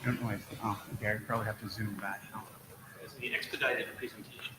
I don't know. Oh, okay, I probably have to zoom back now. It's the expedited presentation.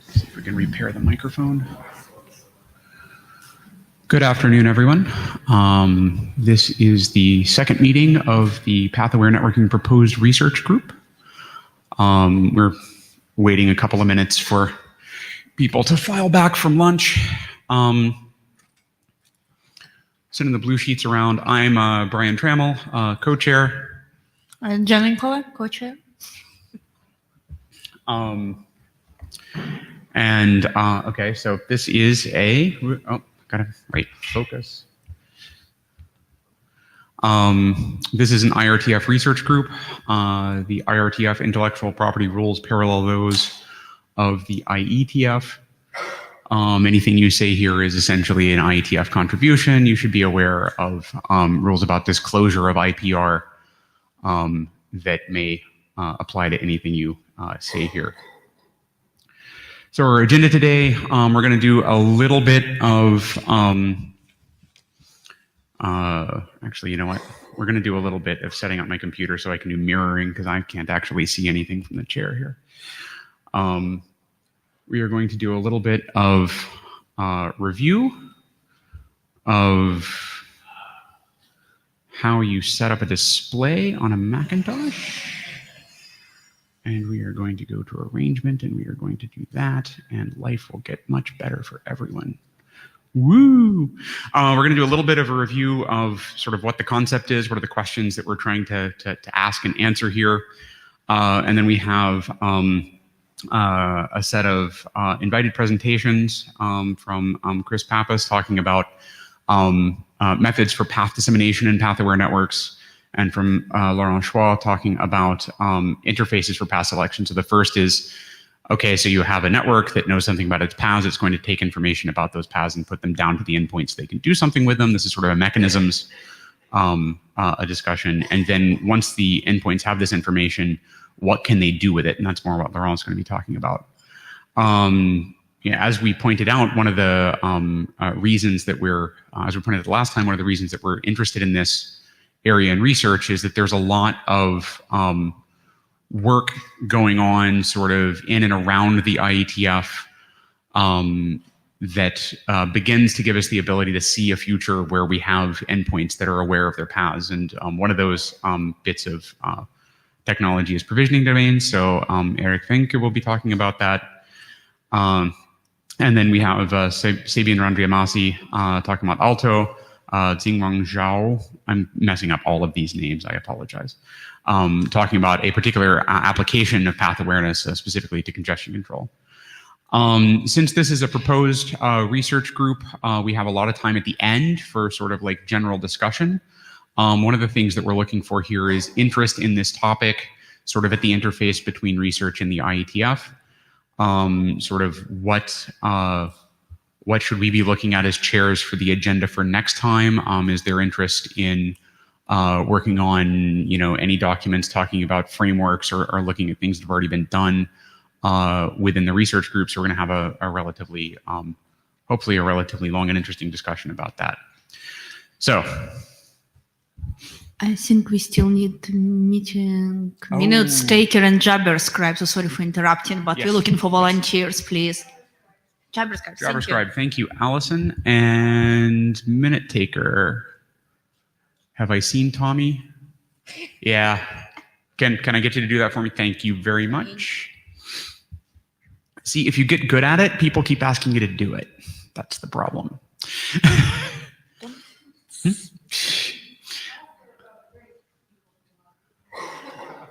See if we can repair the microphone. Good afternoon, everyone. This is the second meeting of the Path-Aware Networking Proposed Research Group. We're waiting a couple of minutes for people to file back from lunch. Sending the blue sheets around. I'm Brian Trammell, co-chair. And Jen Collette, co-chair. Okay, so this is a, gotta right focus. This is an IETF research group. The IETF intellectual property rules parallel those of the IETF. Anything you say here is essentially an IETF contribution. You should be aware of rules about disclosure of IPR that may apply to anything you say here. So our agenda today, we're going to do a little bit of, actually, you know what? We're going to do a little bit of setting up my computer so I can do mirroring because I can't actually see anything from the chair here. We are going to do a little bit of review of how you set up a display on a Macintosh. And we are going to go to arrangement and we are going to do that and life will get much better for everyone. Woo! We're going to do a little bit of a review of sort of what the concept is, what are the questions that we're trying to ask and answer here. And then we have a set of invited presentations from Chris Pappas talking about methods for path dissemination in path-aware networks, and from Laurent Chouat talking about interfaces for path selection. So the first is, okay, so you have a network that knows something about its paths. It's going to take information about those paths and put them down to the endpoints so they can do something with them. This is sort of a mechanisms a discussion. And then once the endpoints have this information, what can they do with it? And that's more what Laurent's going to be talking about. Yeah, as we pointed out, one of the reasons that we're, as we pointed out the last time, one of the reasons that we're interested in this area in research is that there's a lot of work going on sort of in and around the IETF that begins to give us the ability to see a future where we have endpoints that are aware of their paths. And one of those bits of technology is provisioning domains. So Eric Finke will be talking about that. And then we have Sabian Randriamasi talking about Alto. Xingwang Zhao, I'm messing up all of these names, I apologize. Talking about a particular application of path awareness specifically to congestion control. Since this is a proposed research group, we have a lot of time at the end for sort of like general discussion. One of the things that we're looking for here is interest in this topic, sort of at the interface between research and the IETF. Sort of what should we be looking at as chairs for the agenda for next time? Is there interest in working on, any documents talking about frameworks or looking at things that have already been done within the research group? So we're going to have a relatively, hopefully a relatively long and interesting discussion about that. So I think we still need meeting minutes taker and JabberScribe. So sorry for interrupting, but Yes. we're looking for volunteers, please. JabberScribe. JavaScribe, thank you, Allison. And minute taker. Have I seen Tommy? Yeah. Can I get you to do that for me? Thank you very much. See, if you get good at it, people keep asking you to do it. That's the problem.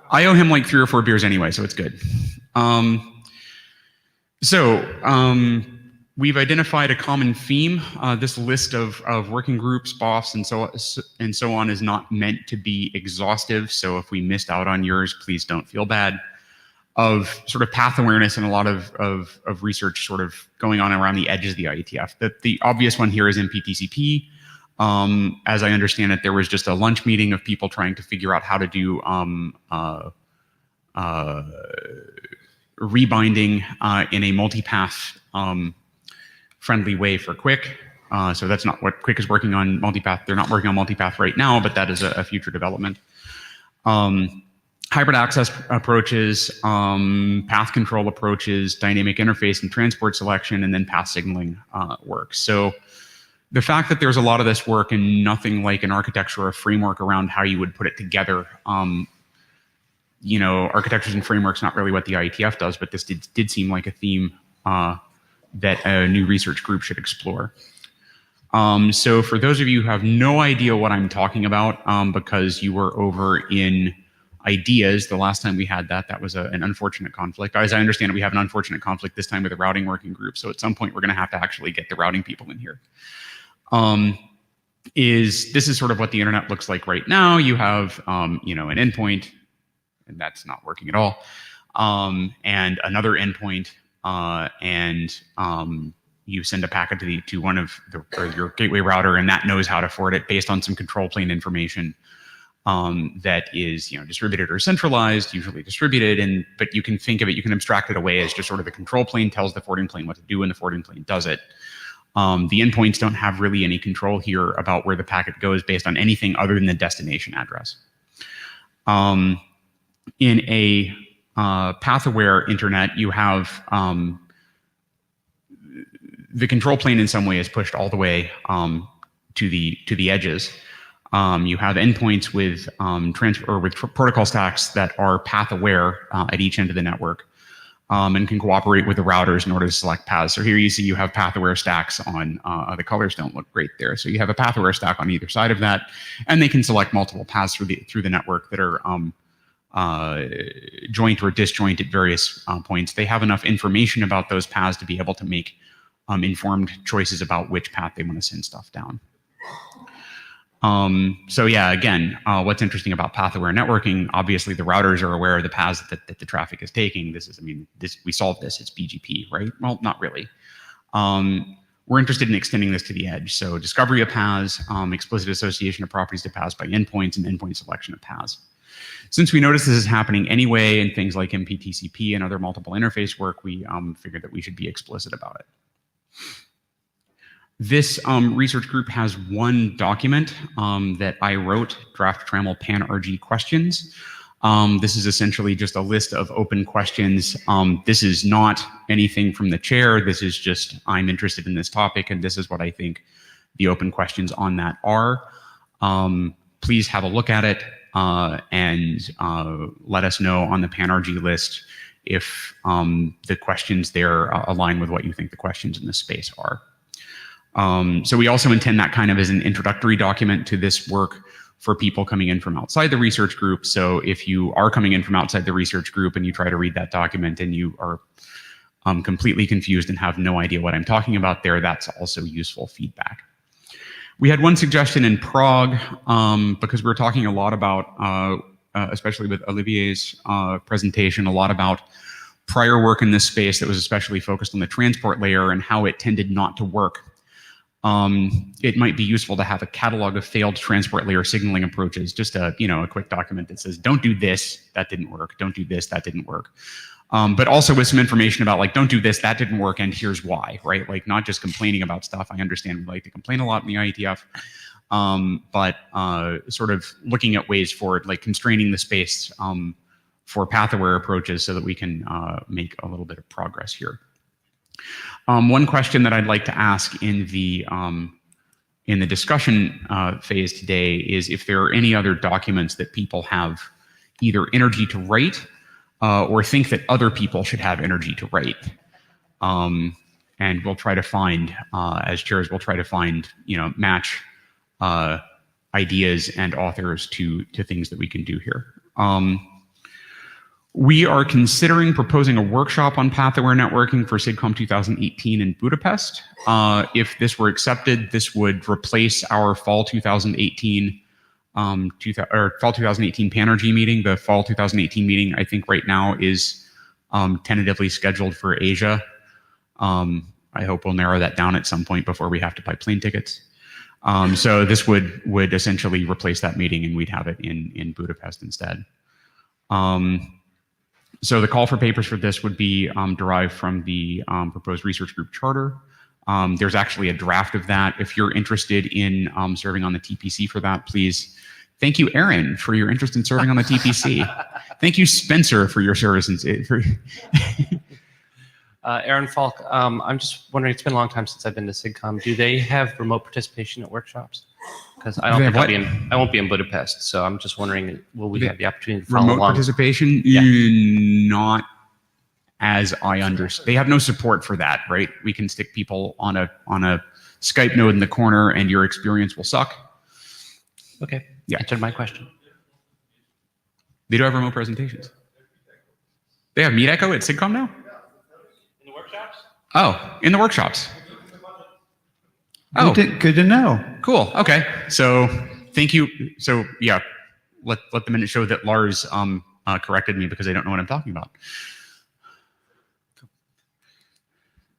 I owe him like 3 or 4 beers anyway, so it's good. We've identified a common theme. This list of working groups, BOFs, and so on is not meant to be exhaustive. So if we missed out on yours, please don't feel bad. Of sort of path awareness and a lot of research sort of going on around the edges of the IETF. The obvious one here is MPTCP. As I understand it, there was just a lunch meeting of people trying to figure out how to do rebinding in a multipath friendly way for Quick. So that's not what Quick is working on multipath. They're not working on multipath right now, but that is a future development. Hybrid access approaches, path control approaches, dynamic interface and transport selection, and then path signaling work. So the fact that there's a lot of this work and nothing like an architecture or a framework around how you would put it together, architectures and frameworks not really what the IETF does, but this did seem like a theme that a new research group should explore. So for those of you who have no idea what I'm talking about, because you were over in ideas the last time we had that was an unfortunate conflict. As I understand it, we have an unfortunate conflict this time with a routing working group. So at some point, we're going to have to actually get the routing people in here. This is sort of what the internet looks like right now. You have, an endpoint, and that's not working at all, and another endpoint, and you send a packet to one of your gateway router, and that knows how to forward it based on some control plane information that is, distributed or centralized, usually distributed, but you can think of it, you can abstract it away as just sort of the control plane tells the forwarding plane what to do, and the forwarding plane does it. The endpoints don't have really any control here about where the packet goes based on anything other than the destination address. In a path-aware internet, you have the control plane in some way is pushed all the way to the edges. You have endpoints with protocol stacks that are path-aware at each end of the network. And can cooperate with the routers in order to select paths. So here you see you have path-aware stacks on, the colors don't look great there. So you have a path-aware stack on either side of that, and they can select multiple paths through the network that are joint or disjoint at various points. They have enough information about those paths to be able to make informed choices about which path they want to send stuff down. So yeah, again, what's interesting about path-aware networking, obviously the routers are aware of the paths that the traffic is taking. We solved this, it's BGP, right? Well, not really. We're interested in extending this to the edge. So discovery of paths, explicit association of properties to paths by endpoints, and endpoint selection of paths. Since we notice this is happening anyway in things like MPTCP and other multiple interface work, we figured that we should be explicit about it. This research group has one document that I wrote, Draft Trammel PANRG questions. This is essentially just a list of open questions. This is not anything from the chair. This is just, I'm interested in this topic, and this is what I think the open questions on that are. Please have a look at it and let us know on the PANRG list if the questions there align with what you think the questions in this space are. So we also intend that kind of as an introductory document to this work for people coming in from outside the research group. So if you are coming in from outside the research group and you try to read that document and you are completely confused and have no idea what I'm talking about there, that's also useful feedback. We had one suggestion in Prague, because we were talking a lot about, especially with Olivier's presentation, a lot about prior work in this space that was especially focused on the transport layer and how it tended not to work. It might be useful to have a catalog of failed transport layer signaling approaches, just a quick document that says, don't do this, that didn't work, don't do this, that didn't work. But also with some information about like, don't do this, that didn't work, and here's why, right? Like not just complaining about stuff. I understand we like to complain a lot in the IETF, but sort of looking at ways for like constraining the space for path-aware approaches so that we can make a little bit of progress here. One question that I'd like to ask in the discussion phase today is if there are any other documents that people have either energy to write or think that other people should have energy to write. And we'll try to find, as chairs, we'll try to find, match ideas and authors to things that we can do here. We are considering proposing a workshop on path-aware networking for SIGCOMM 2018 in Budapest. If this were accepted, this would replace our fall 2018 fall 2018 PANRG meeting. The fall 2018 meeting, I think right now is tentatively scheduled for Asia. I hope we'll narrow that down at some point before we have to buy plane tickets. So this would essentially replace that meeting, and we'd have it in Budapest instead. So the call for papers for this would be derived from the proposed research group charter. There's actually a draft of that. If you're interested in serving on the TPC for that, please. Thank you, Aaron, for your interest in serving on the TPC. Thank you, Spencer, for your service. Aaron Falk, I'm just wondering, it's been a long time since I've been to SIGCOMM. Do they have remote participation at workshops? Because I don't think I won't be in Budapest, so I'm just wondering, will we have the opportunity to follow remote along? Participation? Yeah. Not as I understand. They have no support for that, right? We can stick people on a Skype node in the corner, and your experience will suck. Okay. Yeah. Answered my question. They do have remote presentations. They have Meet Echo at SIGCOMM now? In the workshops? Oh, in the workshops. Oh, good to know. Cool. Okay. So thank you. So yeah, let the minute show that Lars corrected me because I don't know what I'm talking about.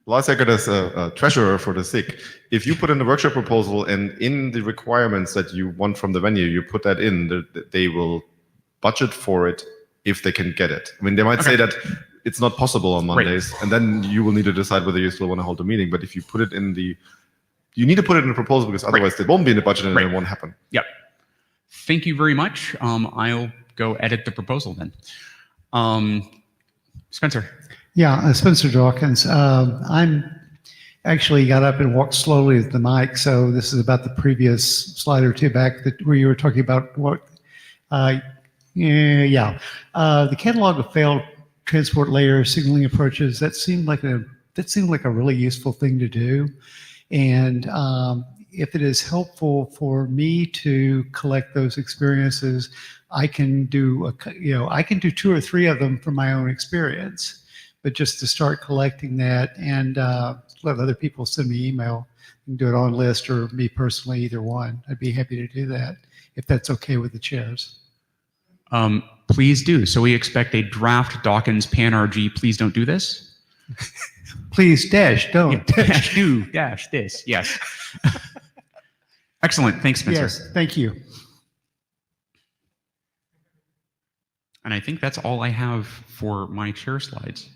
Lars Eckert is a treasurer for the SIG. If you put in the workshop proposal and in the requirements that you want from the venue, you put that in, they will budget for it if they can get it. I mean, they might say that it's not possible on Mondays, and then you will need to decide whether you still want to hold a meeting. But if you put it in you need to put it in the proposal because otherwise it won't be in the budget and it won't happen. Yep. Thank you very much. I'll go edit the proposal then. Spencer. Yeah, Spencer Dawkins. I'm actually got up and walked slowly at the mic, so this is about the previous slide or two back where you were talking about what. The catalog of failed transport layer signaling approaches. That seemed like a really useful thing to do, and if it is helpful for me to collect those experiences, I can do two or three of them from my own experience. But just to start collecting that and let other people send me email, you can do it on list or me personally, either one. I'd be happy to do that if that's okay with the chairs. Please do. So we expect a draft Dawkins PANRG. Please don't do this. Please don't. Yeah, dash do dash this. Yes. Excellent. Thanks, Spencer. Yes. Thank you. And I think that's all I have for my chair slides.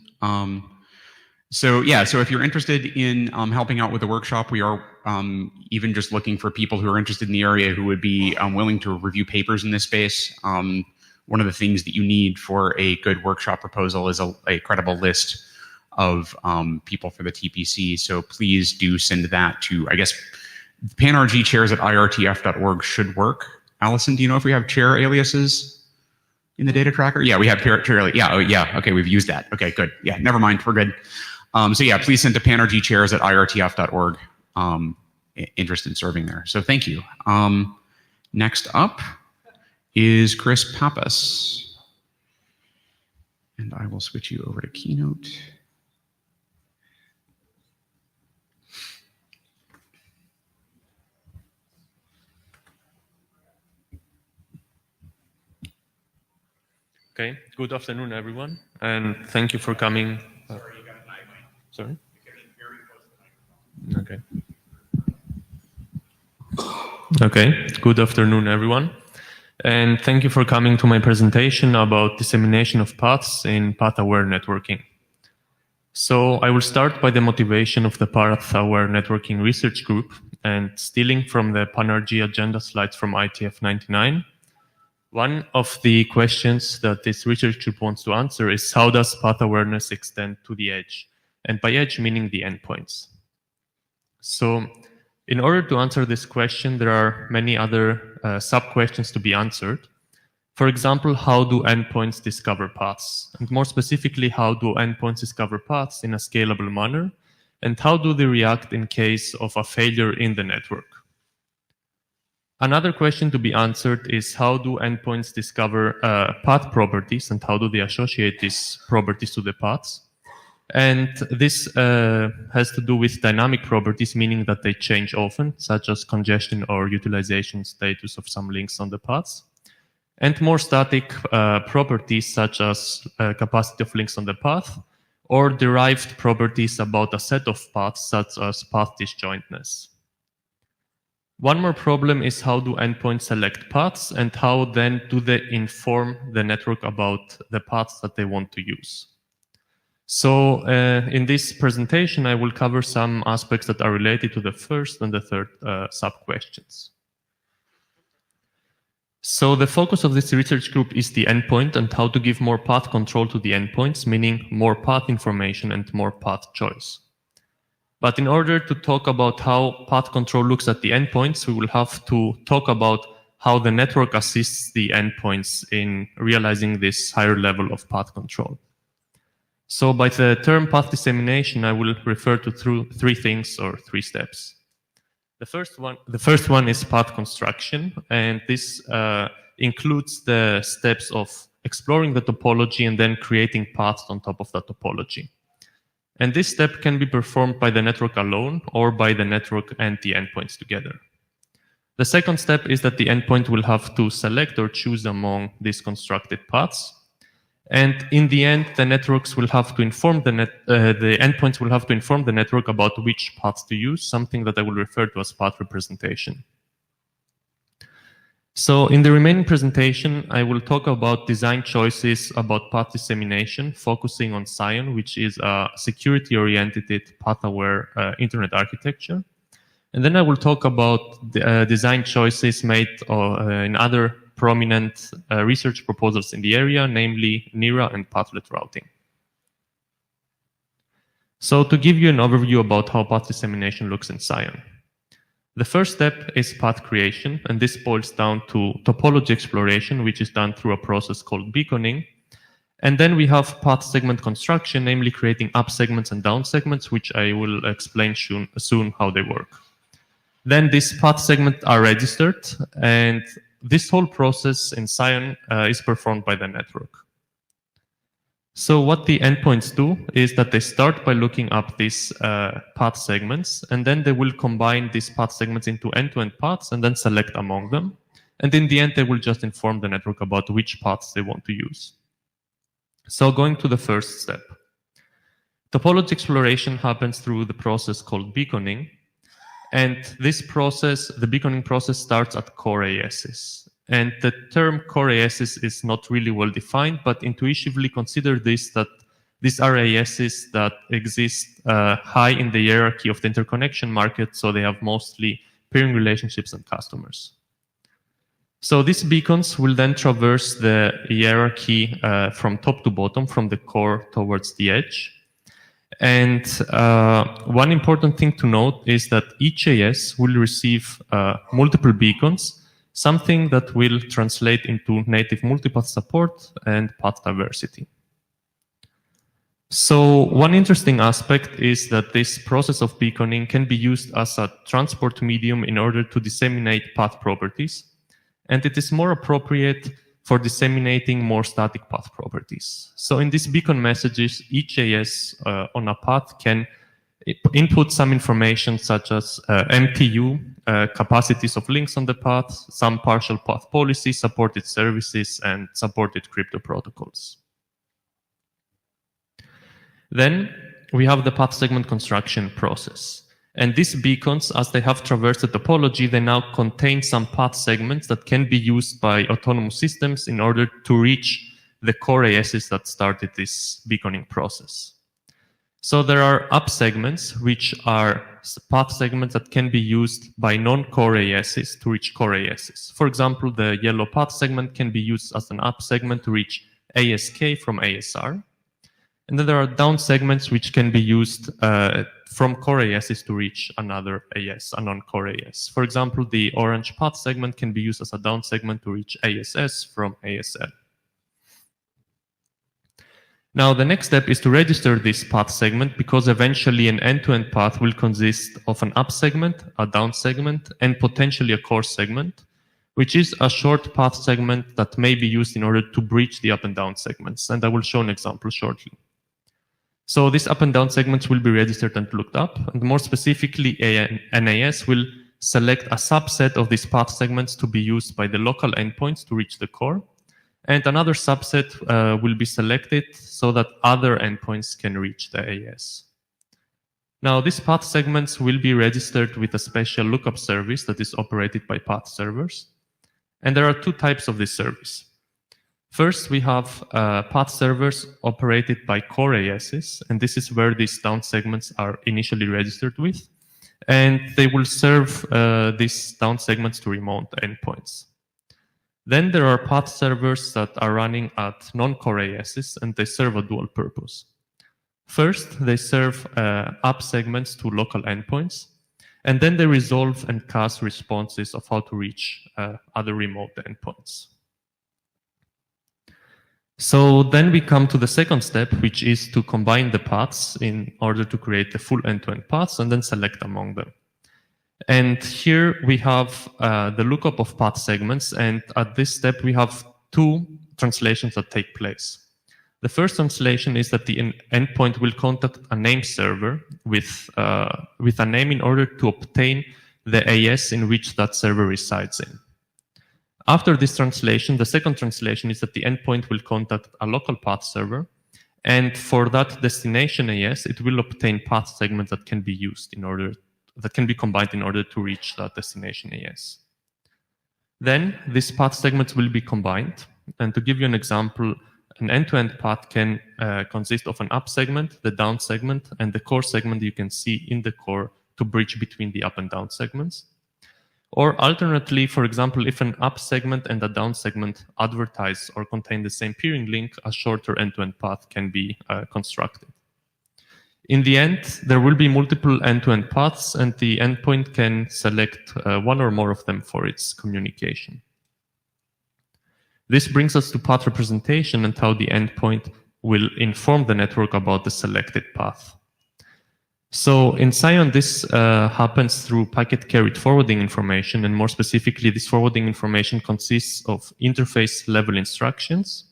So if you're interested in helping out with the workshop, we are even just looking for people who are interested in the area who would be willing to review papers in this space. One of the things that you need for a good workshop proposal is a credible list of people for the TPC. So please do send that to, I guess, PANRG chairs at IETF.org should work. Allison, do you know if we have chair aliases in the data tracker? Yeah, we have chair alias. Yeah, yeah. Okay, we've used that. Okay, good. Yeah, never mind. We're good. So yeah, please send to PANRG chairs at IETF.org. Interest in serving there. So thank you. Next up is Chris Pappas. And I will switch you over to Keynote. Okay, good afternoon, everyone, and thank you for coming. Sorry? Okay. Okay, good afternoon, everyone, and thank you for coming to my presentation about dissemination of paths in path-aware networking. So I will start by the motivation of the path-aware networking research group and stealing from the PANRG agenda slides from IETF 99. One of the questions that this research group wants to answer is how does path awareness extend to the edge? And by edge, meaning the endpoints. So in order to answer this question, there are many other sub-questions to be answered. For example, how do endpoints discover paths? And more specifically, how do endpoints discover paths in a scalable manner? And how do they react in case of a failure in the network? Another question to be answered is how do endpoints discover path properties and how do they associate these properties to the paths? And this has to do with dynamic properties, meaning that they change often, such as congestion or utilization status of some links on the paths. And more static properties, such as capacity of links on the path, or derived properties about a set of paths, such as path disjointness. One more problem is how do endpoints select paths and how then do they inform the network about the paths that they want to use. So in this presentation, I will cover some aspects that are related to the first and the third sub-questions. So the focus of this research group is the endpoint and how to give more path control to the endpoints, meaning more path information and more path choice. But in order to talk about how path control looks at the endpoints, we will have to talk about how the network assists the endpoints in realizing this higher level of path control. So by the term path dissemination, I will refer to three things or three steps. The first one is path construction, and this includes the steps of exploring the topology and then creating paths on top of that topology. And this step can be performed by the network alone or by the network and the endpoints together. The second step is that the endpoint will have to select or choose among these constructed paths. And in the end, the networks will have to inform the endpoints will have to inform the network about which paths to use, something that I will refer to as path representation. So in the remaining presentation, I will talk about design choices about path dissemination, focusing on Scion, which is a security-oriented, path-aware internet architecture. And then I will talk about the design choices made in other prominent research proposals in the area, namely NIRA and pathlet routing. So to give you an overview about how path dissemination looks in Scion. The first step is path creation, and this boils down to topology exploration, which is done through a process called beaconing. And then we have path segment construction, namely creating up segments and down segments, which I will explain soon how they work. Then these path segments are registered, and this whole process in Scion is performed by the network. So what the endpoints do is that they start by looking up these path segments, and then they will combine these path segments into end-to-end paths and then select among them. And in the end, they will just inform the network about which paths they want to use. So going to the first step. Topology exploration happens through the process called beaconing. And this process, the beaconing process, starts at core ASs. And the term core ASs is not really well defined, but intuitively consider this that these are ASs that exist high in the hierarchy of the interconnection market, so they have mostly peering relationships and customers. So these beacons will then traverse the hierarchy from top to bottom, from the core towards the edge. And one important thing to note is that each AS will receive multiple beacons, something that will translate into native multipath support and path diversity. So one interesting aspect is that this process of beaconing can be used as a transport medium in order to disseminate path properties, and it is more appropriate for disseminating more static path properties. So in these beacon messages, each AS on a path can input some information such as MTU, capacities of links on the path, some partial path policy, supported services, and supported crypto protocols. Then we have the path segment construction process. And these beacons, as they have traversed the topology, they now contain some path segments that can be used by autonomous systems in order to reach the core ASs that started this beaconing process. So there are up segments, which are path segments that can be used by non-core ASs to reach core ASs. For example, the yellow path segment can be used as an up segment to reach ASK from ASR. And then there are down segments which can be used from core ASs to reach another AS, a non-core AS. For example, the orange path segment can be used as a down segment to reach ASS from ASL. Now, the next step is to register this path segment, because eventually an end-to-end path will consist of an up segment, a down segment, and potentially a core segment, which is a short path segment that may be used in order to bridge the up and down segments. And I will show an example shortly. So these up and down segments will be registered and looked up. And more specifically, an AS will select a subset of these path segments to be used by the local endpoints to reach the core. And another subset will be selected so that other endpoints can reach the AS. Now, these path segments will be registered with a special lookup service that is operated by path servers. And there are two types of this service. First, we have path servers operated by core ASs, and this is where these down segments are initially registered with. And they will serve these down segments to remote endpoints. Then there are path servers that are running at non-core ASs, and they serve a dual purpose. First, they serve up segments to local endpoints, and then they resolve and cast responses of how to reach other remote endpoints. So then we come to the second step, which is to combine the paths in order to create the full end-to-end paths and then select among them. And here we have the lookup of path segments, and at this step we have two translations that take place. The first translation is that the endpoint will contact a name server with a name in order to obtain the AS in which that server resides in. After this translation, the second translation is that the endpoint will contact a local path server, and for that destination AS, it will obtain path segments that can be used that can be combined in order to reach that destination AS. Then these path segments will be combined, and to give you an example, an end-to-end path can consist of an up segment, the down segment, and the core segment you can see in the core to bridge between the up and down segments. Or alternately, for example, if an up segment and a down segment advertise or contain the same peering link, a shorter end-to-end path can be constructed. In the end, there will be multiple end-to-end paths, and the endpoint can select one or more of them for its communication. This brings us to path representation and how the endpoint will inform the network about the selected path. So in Scion, this happens through packet carried forwarding information, and more specifically, this forwarding information consists of interface level instructions.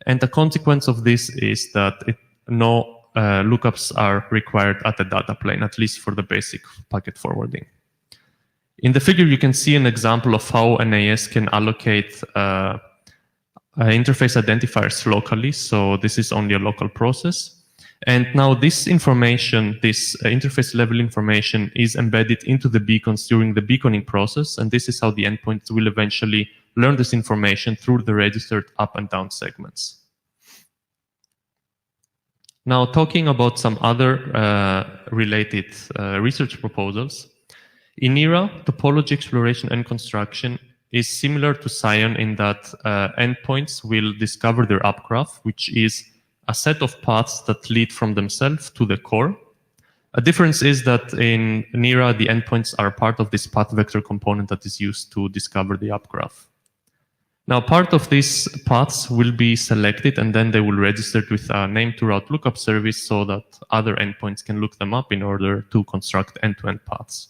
And the consequence of this is that no lookups are required at the data plane, at least for the basic packet forwarding. In the figure, you can see an example of how an AS can allocate interface identifiers locally. So this is only a local process. And now this information, this interface level information, is embedded into the beacons during the beaconing process. And this is how the endpoint will eventually learn this information through the registered up and down segments. Now, talking about some other related research proposals, in ERA, topology exploration and construction is similar to Scion in that endpoints will discover their up graph, which is a set of paths that lead from themselves to the core. A difference is that in NERA, the endpoints are part of this path vector component that is used to discover the up graph. Now, part of these paths will be selected, and then they will register with a name to route lookup service so that other endpoints can look them up in order to construct end-to-end paths.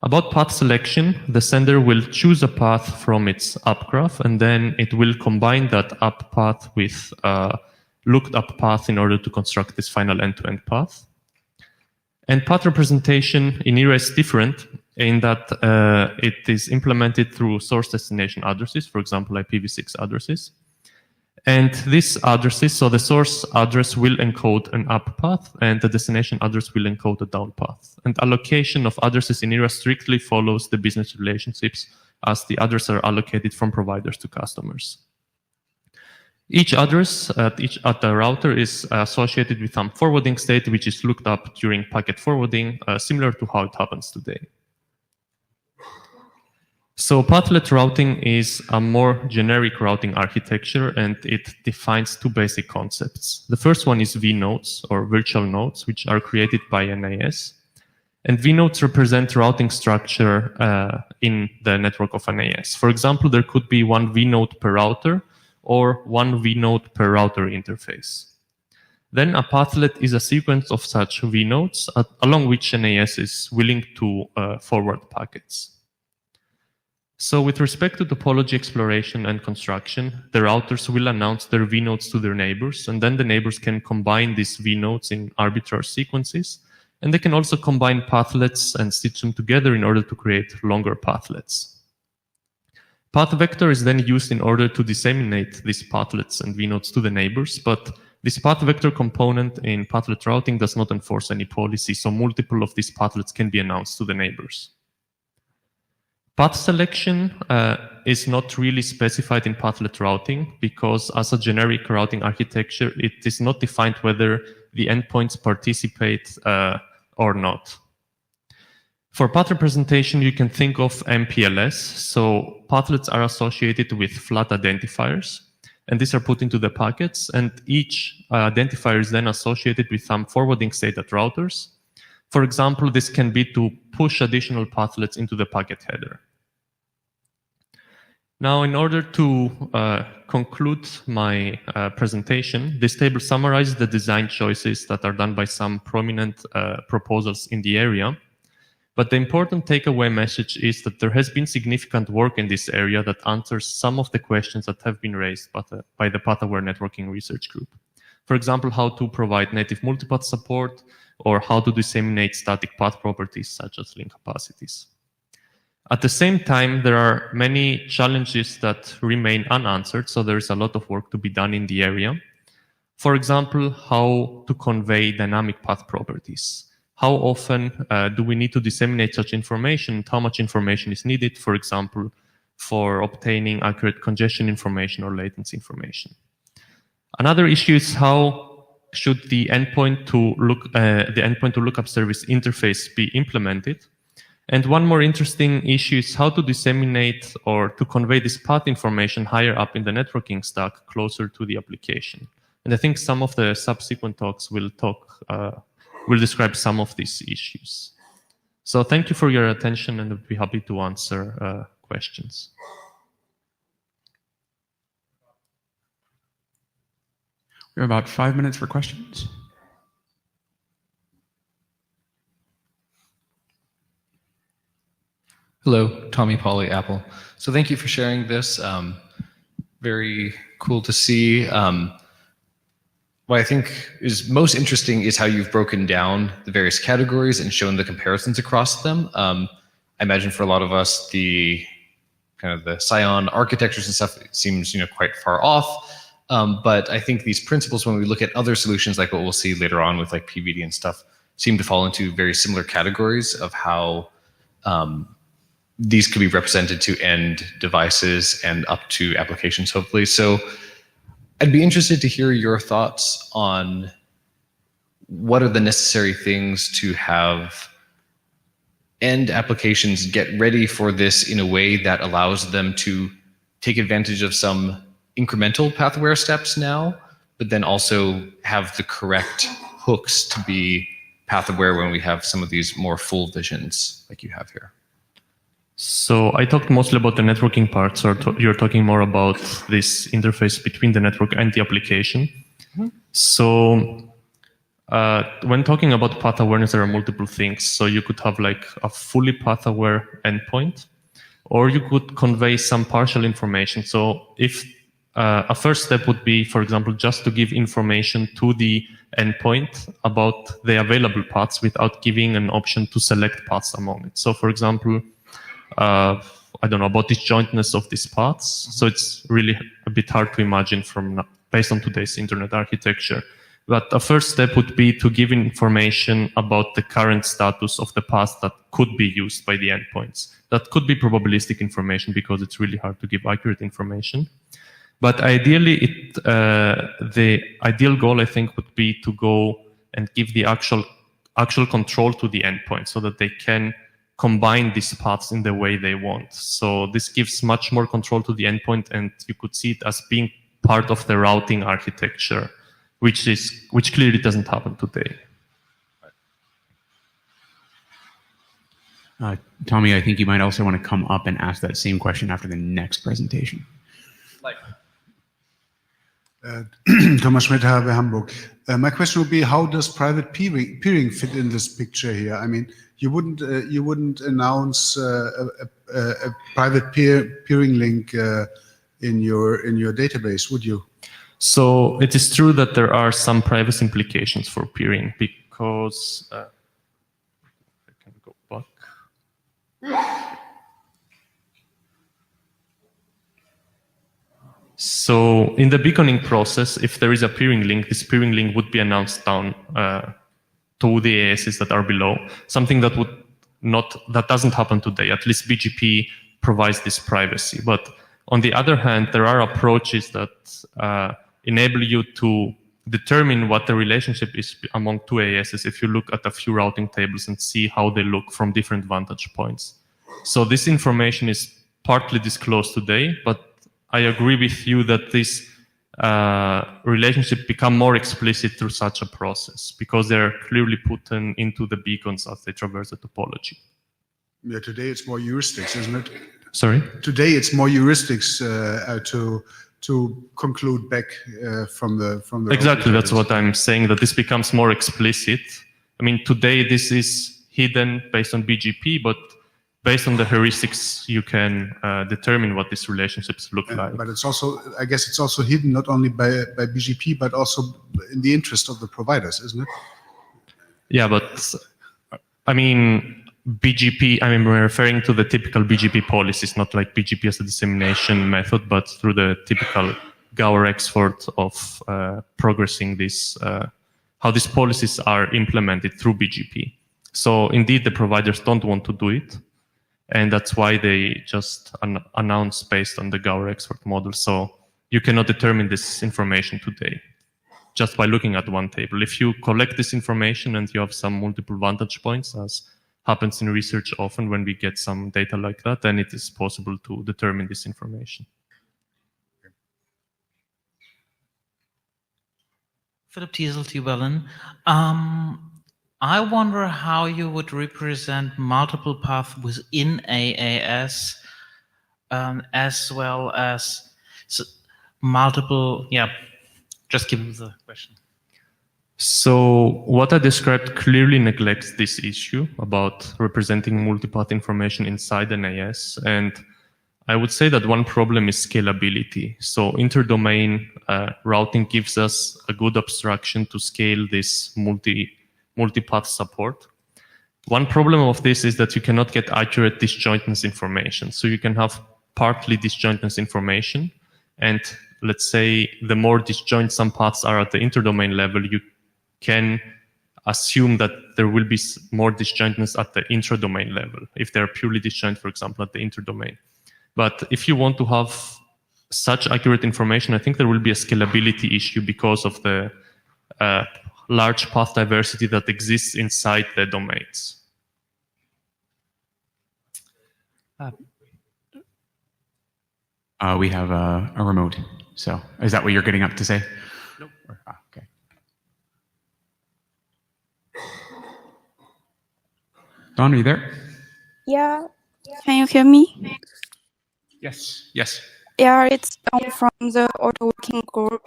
About path selection, the sender will choose a path from its up graph, and then it will combine that up path with a looked up path in order to construct this final end-to-end path. And path representation in ERA is different in that it is implemented through source destination addresses, for example, IPv6 addresses. And these addresses, so the source address will encode an up path, and the destination address will encode a down path. And allocation of addresses in ERA strictly follows the business relationships, as the addresses are allocated from providers to customers. Each address at the router is associated with some forwarding state, which is looked up during packet forwarding, similar to how it happens today. So pathlet routing is a more generic routing architecture, and it defines two basic concepts. The first one is vNodes, or virtual nodes, which are created by NAS. And vNodes represent routing structure in the network of NAS. For example, there could be one vNode per router, or one vNode per router interface. Then a pathlet is a sequence of such vNodes along which NAS is willing to forward packets. So with respect to topology exploration and construction, the routers will announce their vNodes to their neighbors, and then the neighbors can combine these vNodes in arbitrary sequences, and they can also combine pathlets and stitch them together in order to create longer pathlets. Path vector is then used in order to disseminate these pathlets and vNodes to the neighbors, but this path vector component in pathlet routing does not enforce any policy, so multiple of these pathlets can be announced to the neighbors. Path selection is not really specified in pathlet routing because as a generic routing architecture, it is not defined whether the endpoints participate or not. For path representation, you can think of MPLS. So pathlets are associated with flat identifiers, and these are put into the packets, and each identifier is then associated with some forwarding state at routers. For example, this can be to push additional pathlets into the packet header. Now, in order to conclude my presentation, this table summarizes the design choices that are done by some prominent proposals in the area. But the important takeaway message is that there has been significant work in this area that answers some of the questions that have been raised by the Path-Aware Networking Research Group. For example, how to provide native multipath support, or how to disseminate static path properties such as link capacities. At the same time, there are many challenges that remain unanswered, so there is a lot of work to be done in the area. For example, how to convey dynamic path properties. How often do we need to disseminate such information? How much information is needed, for example, for obtaining accurate congestion information or latency information? Another issue is how should the endpoint to lookup service interface be implemented? And one more interesting issue is how to disseminate or to convey this path information higher up in the networking stack, closer to the application. And I think some of the subsequent talks will describe some of these issues. So thank you for your attention, and I'll be happy to answer questions. We have about 5 minutes for questions. Hello, Tommy Pauly, Apple. So thank you for sharing this. Very cool to see. What I think is most interesting is how you've broken down the various categories and shown the comparisons across them. I imagine for a lot of us, the kind of the Scion architectures and stuff seems quite far off. But I think these principles, when we look at other solutions like what we'll see later on with like PVD and stuff, seem to fall into very similar categories of how these could be represented to end devices and up to applications, hopefully. So I'd be interested to hear your thoughts on what are the necessary things to have end applications get ready for this in a way that allows them to take advantage of some incremental path-aware steps now, but then also have the correct hooks to be path-aware when we have some of these more full visions like you have here. So I talked mostly about the networking part, so you're talking more about this interface between the network and the application. Mm-hmm. So when talking about path awareness, there are multiple things. So you could have like a fully path-aware endpoint, or you could convey some partial information. So if a first step would be, for example, just to give information to the endpoint about the available paths without giving an option to select paths among it. So, for example, I don't know about disjointness of these paths. So it's really a bit hard to imagine based on today's internet architecture. But a first step would be to give information about the current status of the paths that could be used by the endpoints. That could be probabilistic information because it's really hard to give accurate information. But ideally, the ideal goal, I think, would be to go and give the actual control to the endpoint so that they can combine these paths in the way they want. So this gives much more control to the endpoint, and you could see it as being part of the routing architecture, which clearly doesn't happen today. Tommy, I think you might also want to come up and ask that same question after the next presentation. Thomas Schmidt, Hamburg. My question would be, how does private peering fit in this picture here? I mean, you wouldn't announce a private peering link in your database, would you? So it is true that there are some privacy implications for peering because I can go back. So in the beaconing process, if there is a peering link, this peering link would be announced down to the ASs that are below. Something that doesn't happen today. At least BGP provides this privacy. But on the other hand, there are approaches that enable you to determine what the relationship is among two ASs if you look at a few routing tables and see how they look from different vantage points. So this information is partly disclosed today, but I agree with you that this relationship become more explicit through such a process because they're clearly put into the beacons as they traverse the topology. Yeah, today it's more heuristics, isn't it? Sorry? Today it's more heuristics to conclude back from the Exactly, that's what I'm saying, that this becomes more explicit. I mean, today this is hidden based on BGP, but based on the heuristics, you can determine what these relationships look like. But it's also, I guess it's also hidden not only by BGP, but also in the interest of the providers, isn't it? Yeah, but I mean, BGP, I mean, we're referring to the typical BGP policies, not like BGP as a dissemination method, but through the typical Gower export of progressing this, how these policies are implemented through BGP. So indeed, the providers don't want to do it. And that's why they just announce based on the Gower export model. So you cannot determine this information today just by looking at one table. If you collect this information and you have some multiple vantage points, as happens in research often when we get some data like that, then it is possible to determine this information. Philip Teasel to Berlin. I wonder how you would represent multiple paths within AAS as well as multiple, just give me the question. So what I described clearly neglects this issue about representing multipath information inside an AS. And I would say that one problem is scalability. So interdomain routing gives us a good abstraction to scale this multipath support. One problem of this is that you cannot get accurate disjointness information. So you can have partly disjointness information. And let's say the more disjoint some paths are at the interdomain level, you can assume that there will be more disjointness at the intradomain level if they're purely disjoint, for example, at the interdomain. But if you want to have such accurate information, I think there will be a scalability issue because of the large path diversity that exists inside the domains. We have a remote. So is that what you're getting up to say? Nope. Okay. Don, are you there? Yeah. Can you hear me? Yes. Yes. Yeah, it's Dawn from the auto working group.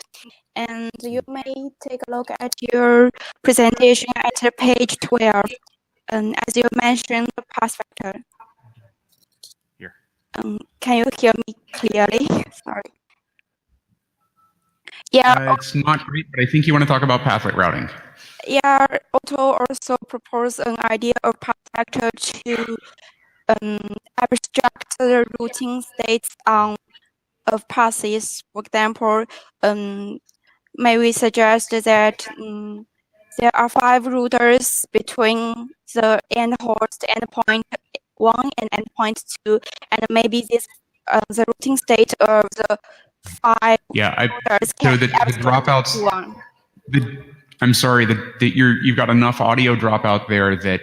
And you may take a look at your presentation at page 12. As you mentioned, the path factor. Here. Can you hear me clearly? Sorry. Yeah, It's not great, but I think you want to talk about pathway routing. yeah. Otto also proposed an idea of path vector to abstract the routing states of passes. For example, may we suggest that there are 5 routers between the endhost endpoint 1 and endpoint 2, and maybe this the routing state of the 5 routers So can the dropouts. I'm sorry that you've got enough audio dropout there that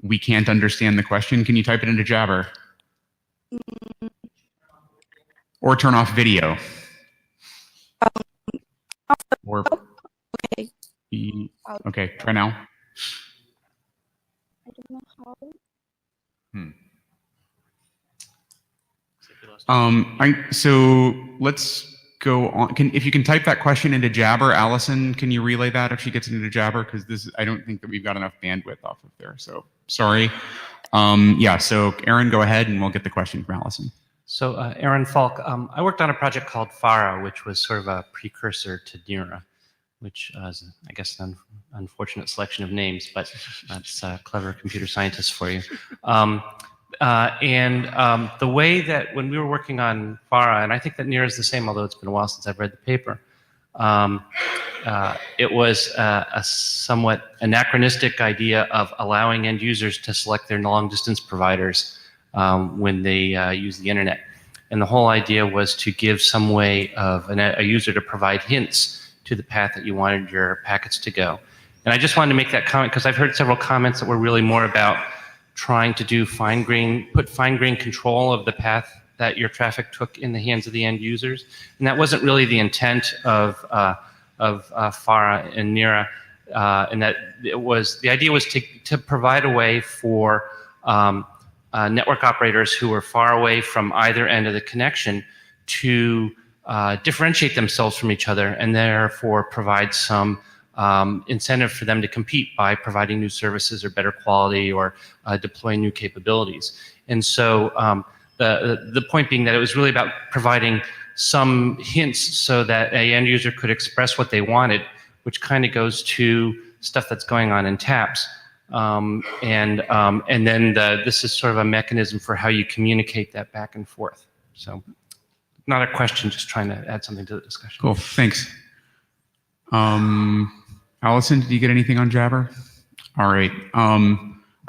we can't understand the question. Can you type it into Jabber? Or turn off video. Or okay. Okay, try now. I don't know how. So let's go on. If you can type that question into Jabber, Allison, can you relay that if she gets into Jabber? Because I don't think that we've got enough bandwidth off of there. So sorry. Yeah. So Aaron, go ahead, and we'll get the question from Allison. So Aaron Falk, I worked on a project called FARA, which was sort of a precursor to NERA, which is, I guess, an unfortunate selection of names, but that's clever computer scientists for you. The way that when we were working on FARA, and I think that NERA is the same, although it's been a while since I've read the paper, it was a somewhat anachronistic idea of allowing end users to select their long-distance providers when they use the internet. And the whole idea was to give some way of a user to provide hints to the path that you wanted your packets to go. And I just wanted to make that comment because I've heard several comments that were really more about trying to do put fine-grained control of the path that your traffic took in the hands of the end users. And that wasn't really the intent of FARA and NERA. And that the idea was to provide a way for network operators who were far away from either end of the connection to differentiate themselves from each other and therefore provide some incentive for them to compete by providing new services or better quality or deploying new capabilities. And so the point being that it was really about providing some hints so that an end user could express what they wanted, which kind of goes to stuff that's going on in TAPS. And then this is sort of a mechanism for how you communicate that back and forth. So not a question, just trying to add something to the discussion. Cool, thanks. Allison, did you get anything on Jabber? All right.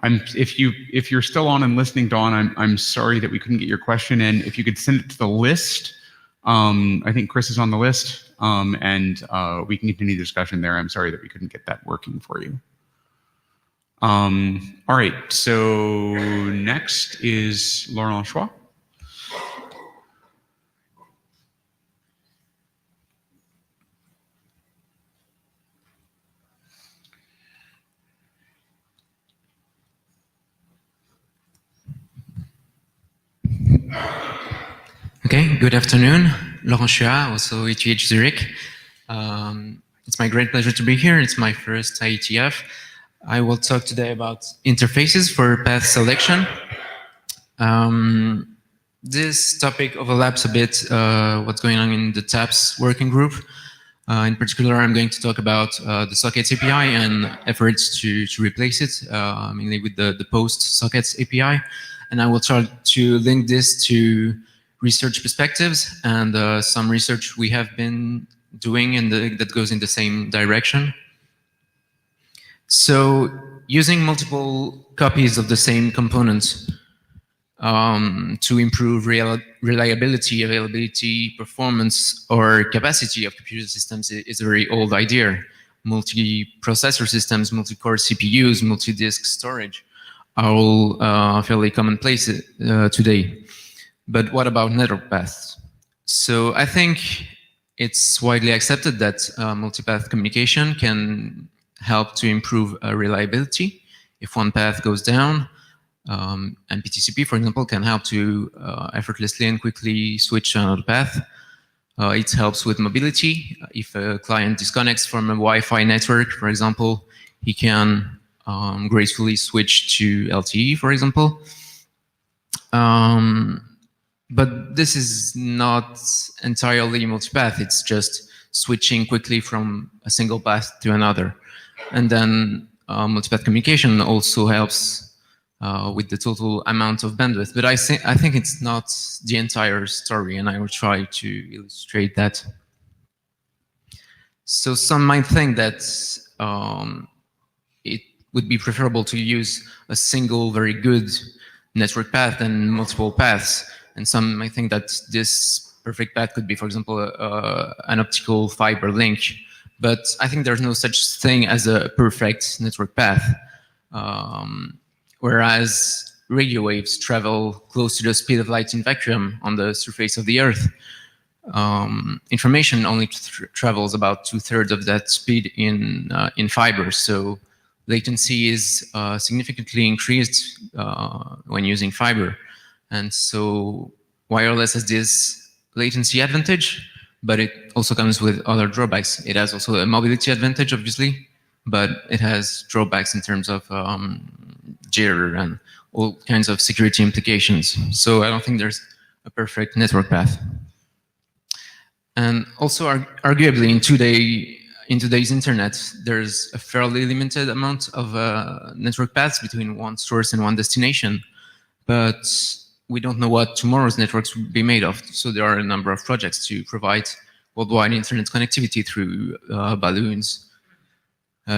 If you're still on and listening, Dawn, I'm sorry that we couldn't get your question in. If you could send it to the list, I think Chris is on the list, and we can continue the discussion there. I'm sorry that we couldn't get that working for you. All right, so next is Laurent Chua. Okay, good afternoon. Laurent Chua, also ETH Zurich. It's my great pleasure to be here. It's my first IETF. I will talk today about interfaces for path selection. This topic overlaps a bit what's going on in the TAPS working group. In particular, I'm going to talk about the sockets API and efforts to replace it, mainly with the post sockets API. And I will try to link this to research perspectives and some research we have been doing that goes in the same direction. So using multiple copies of the same components to improve reliability, availability, performance, or capacity of computer systems is a very old idea. Multi-processor systems, multi-core CPUs, multi-disk storage are all fairly commonplace today. But what about network paths? So I think it's widely accepted that multipath communication can help to improve reliability. If one path goes down, and PTCP, for example, can help to effortlessly and quickly switch to another path. It helps with mobility. If a client disconnects from a Wi-Fi network, for example, he can gracefully switch to LTE, for example. But this is not entirely multipath. It's just switching quickly from a single path to another. And then multipath communication also helps with the total amount of bandwidth. But I think it's not the entire story, and I will try to illustrate that. So some might think that it would be preferable to use a single very good network path than multiple paths. And some might think that this perfect path could be, for example, an optical fiber link. But I think there's no such thing as a perfect network path. Whereas radio waves travel close to the speed of light in vacuum on the surface of the Earth, information only travels about 2/3 of that speed in fiber. So latency is significantly increased when using fiber. And so wireless has this latency advantage, but it also comes with other drawbacks. It has also a mobility advantage, obviously, but it has drawbacks in terms of jitter and all kinds of security implications. So I don't think there's a perfect network path. And also, arguably, in today's internet, there's a fairly limited amount of network paths between one source and one destination. But we don't know what tomorrow's networks will be made of. So there are a number of projects to provide worldwide internet connectivity through balloons,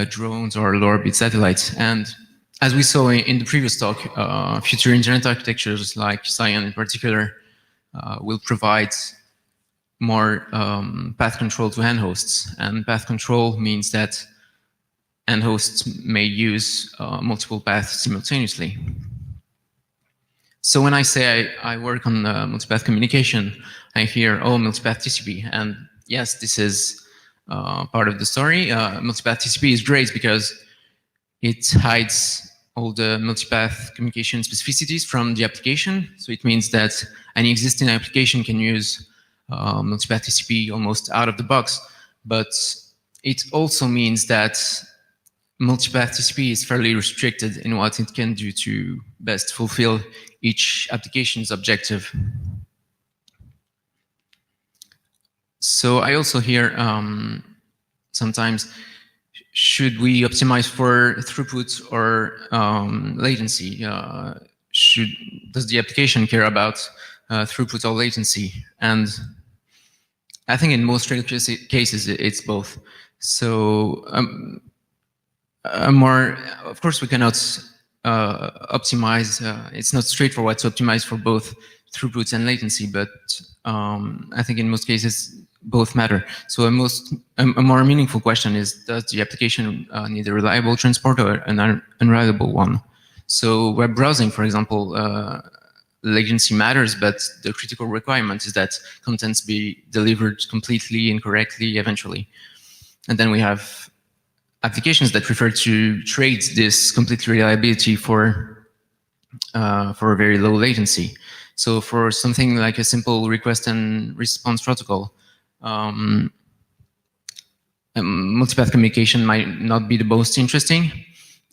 drones, or low orbit satellites. And as we saw in the previous talk, future internet architectures like Cyan in particular will provide more path control to end hosts. And path control means that end hosts may use multiple paths simultaneously. So when I say I work on multipath communication, I hear, oh, multipath TCP. And yes, this is part of the story. Multipath TCP is great because it hides all the multipath communication specificities from the application. So it means that any existing application can use multipath TCP almost out of the box. But it also means that multipath TCP is fairly restricted in what it can do to best fulfill each application's objective. So I also hear sometimes, should we optimize for throughput or latency? Does the application care about throughput or latency? And I think in most critical cases, it's both. So of course, we cannot optimize. It's not straightforward to optimize for both throughput and latency, but I think in most cases, both matter. So a more meaningful question is, does the application need a reliable transport or an unreliable one? So web browsing, for example, latency matters, but the critical requirement is that contents be delivered completely and correctly eventually. And then we have applications that prefer to trade this complete reliability for very low latency. So for something like a simple request and response protocol, multipath communication might not be the most interesting.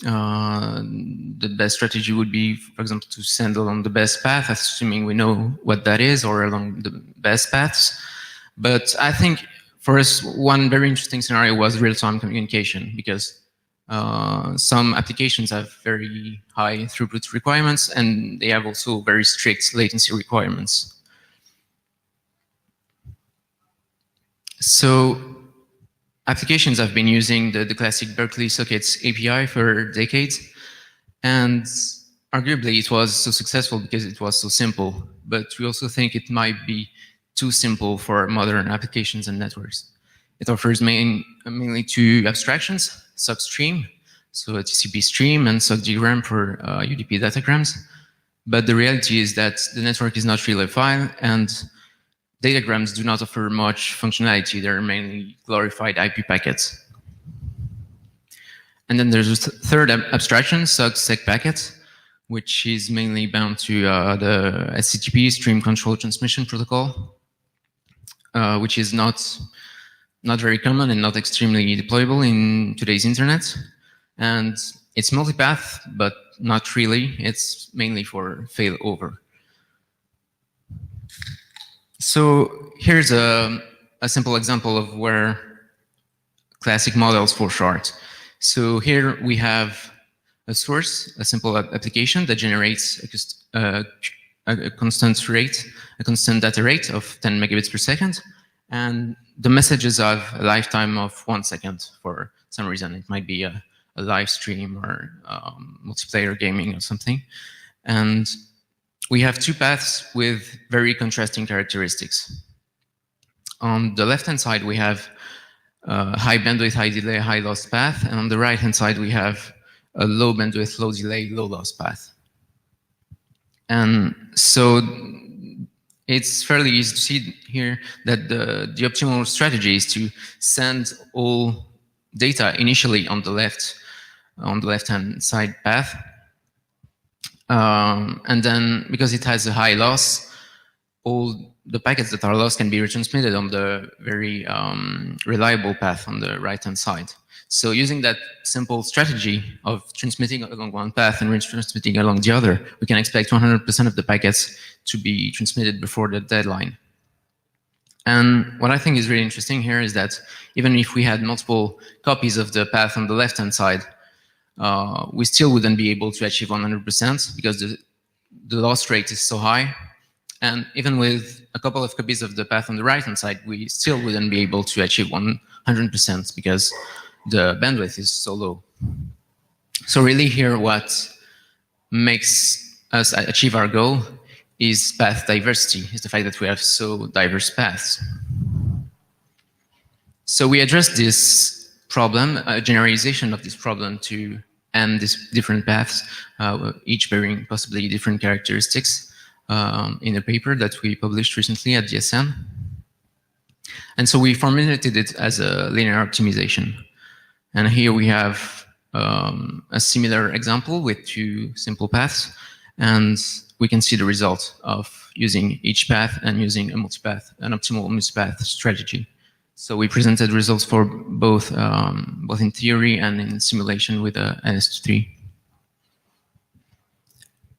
The best strategy would be, for example, to send along the best path, assuming we know what that is, or along the best paths. But I think for us, one very interesting scenario was real-time communication, because some applications have very high throughput requirements, and they have also very strict latency requirements. So applications have been using the classic Berkeley sockets API for decades, and arguably it was so successful because it was so simple, but we also think it might be too simple for modern applications and networks. It offers mainly two abstractions, sock stream, so a TCP stream, and sock dgram for UDP datagrams. But the reality is that the network is not really a file, and datagrams do not offer much functionality. They're mainly glorified IP packets. And then there's a third abstraction, sock sec packet, which is mainly bound to the SCTP, stream control transmission protocol, which is not very common and not extremely deployable in today's internet. And it's multipath, but not really. It's mainly for failover. So here's a a simple example of where classic models fall short. So here we have a source, a simple application that generates a constant data rate of 10 megabits per second, and the messages have a lifetime of 1 second for some reason. It might be a live stream or multiplayer gaming or something. And we have two paths with very contrasting characteristics. On the left-hand side, we have high bandwidth, high delay, high loss path. And on the right-hand side, we have a low bandwidth, low delay, low loss path. And so it's fairly easy to see here that the optimal strategy is to send all data initially on the left-hand side path. And then, because it has a high loss, all the packets that are lost can be retransmitted on the very reliable path on the right-hand side. So using that simple strategy of transmitting along one path and retransmitting along the other, we can expect 100% of the packets to be transmitted before the deadline. And what I think is really interesting here is that even if we had multiple copies of the path on the left-hand side, we still wouldn't be able to achieve 100% because the loss rate is so high. And even with a couple of copies of the path on the right-hand side, we still wouldn't be able to achieve 100% because the bandwidth is so low. So really here, what makes us achieve our goal is path diversity, is the fact that we have so diverse paths. So we address this problem, a generalization of this problem to n these different paths, each bearing possibly different characteristics, in a paper that we published recently at DSN. And so we formulated it as a linear optimization. And here we have a similar example with two simple paths, and we can see the result of using each path and using an optimal multipath strategy. So we presented results for both in theory and in simulation with a NS3.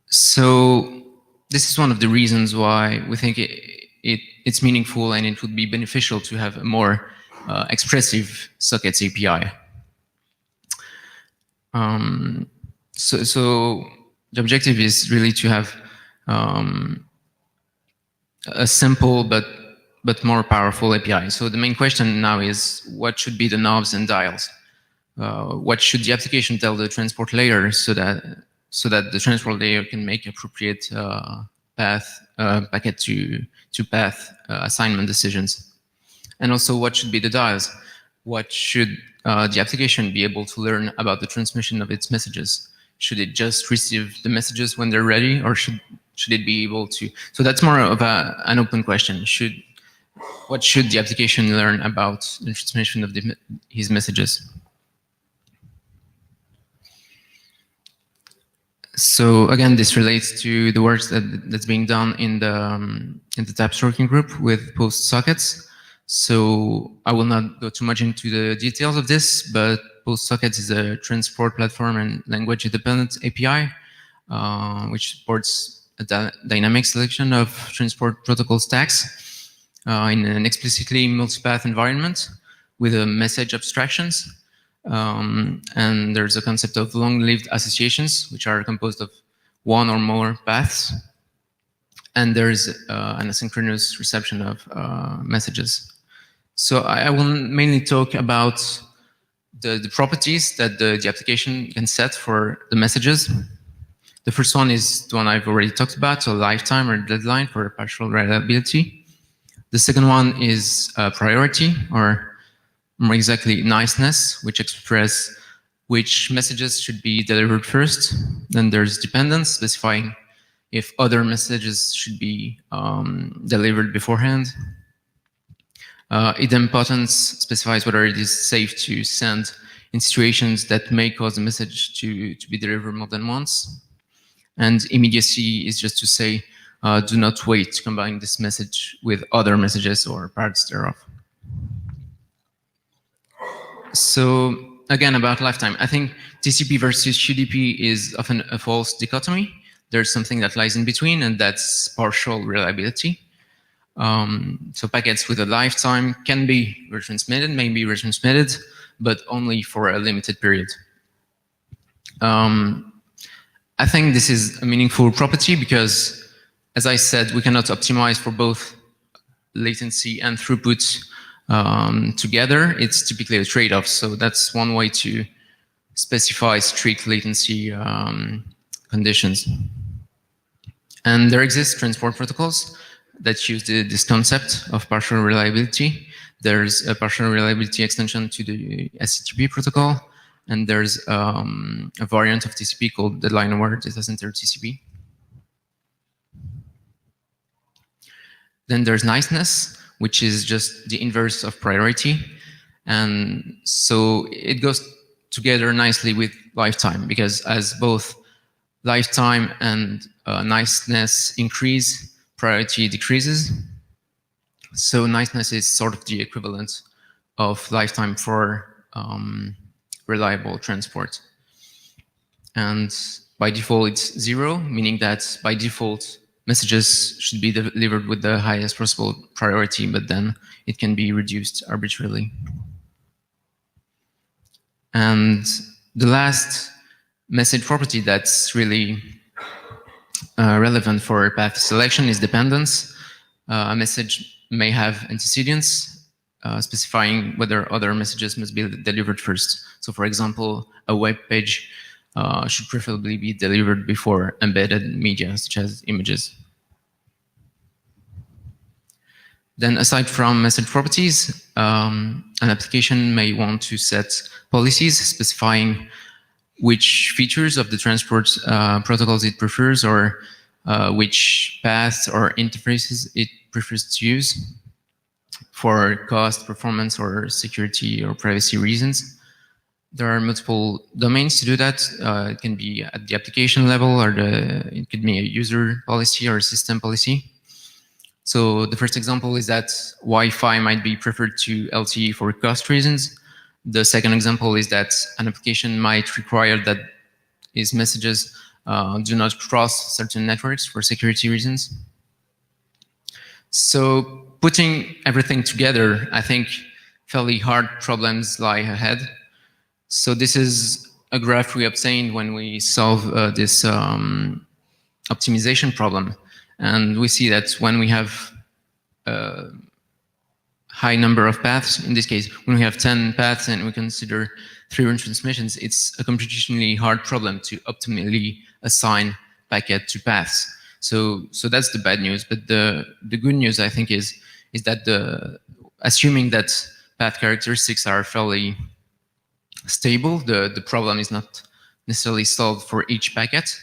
So this is one of the reasons why we think it's meaningful and it would be beneficial to have a more expressive sockets API. So the objective is really to have a simple but more powerful API. So the main question now is, what should be the knobs and dials? What should the application tell the transport layer so that the transport layer can make appropriate packet to path assignment decisions? And also, what should be the dials? What should the application be able to learn about the transmission of its messages? Should it just receive the messages when they're ready, or should it be able to? So that's more of an open question. What should the application learn about the transmission of his messages? So again, this relates to the work that's being done in the TAPS working group with post sockets. So I will not go too much into the details of this, but post sockets is a transport platform and language independent API, which supports a dynamic selection of transport protocol stacks in an explicitly multipath environment with message abstractions. And there's a concept of long-lived associations, which are composed of one or more paths. And there's an asynchronous reception of messages. So I will mainly talk about the properties that the application can set for the messages. The first one is the one I've already talked about, so lifetime or deadline for partial reliability. The second one is priority, or more exactly niceness, which express which messages should be delivered first. Then there's dependence, specifying if other messages should be delivered beforehand. Idempotence specifies whether it is safe to send in situations that may cause the message to be delivered more than once. And immediacy is just to say, do not wait to combine this message with other messages or parts thereof. So again, about lifetime, I think TCP versus UDP is often a false dichotomy. There's something that lies in between, and that's partial reliability. So packets with a lifetime can be retransmitted, may be retransmitted, but only for a limited period. I think this is a meaningful property because, as I said, we cannot optimize for both latency and throughput together. It's typically a trade-off. So that's one way to specify strict latency conditions. And there exist transport protocols that use this concept of partial reliability. There's a partial reliability extension to the SCTP protocol, and there's a variant of TCP called the line-aware data center TCP. Then there's niceness, which is just the inverse of priority. And so it goes together nicely with lifetime, because as both lifetime and niceness increase, priority decreases. So niceness is sort of the equivalent of lifetime for reliable transport. And by default, it's 0, meaning that by default, messages should be delivered with the highest possible priority, but then it can be reduced arbitrarily. And the last message property that's really relevant for path selection is dependence. A message may have antecedents, specifying whether other messages must be delivered first. So for example, a web page should preferably be delivered before embedded media, such as images. Then aside from message properties, an application may want to set policies specifying which features of the transport protocols it prefers, or which paths or interfaces it prefers to use for cost, performance, or security or privacy reasons. There are multiple domains to do that. It can be at the application level, or it could be a user policy or a system policy. So the first example is that Wi-Fi might be preferred to LTE for cost reasons. The second example is that an application might require that its messages do not cross certain networks for security reasons. So putting everything together, I think fairly hard problems lie ahead. So this is a graph we obtained when we solve this optimization problem. And we see that when we have a high number of paths, in this case, when we have 10 paths and we consider 3 retransmissions, it's a computationally hard problem to optimally assign packet to paths. So that's the bad news. But the good news, I think, is that assuming that path characteristics are fairly stable, the problem is not necessarily solved for each packet.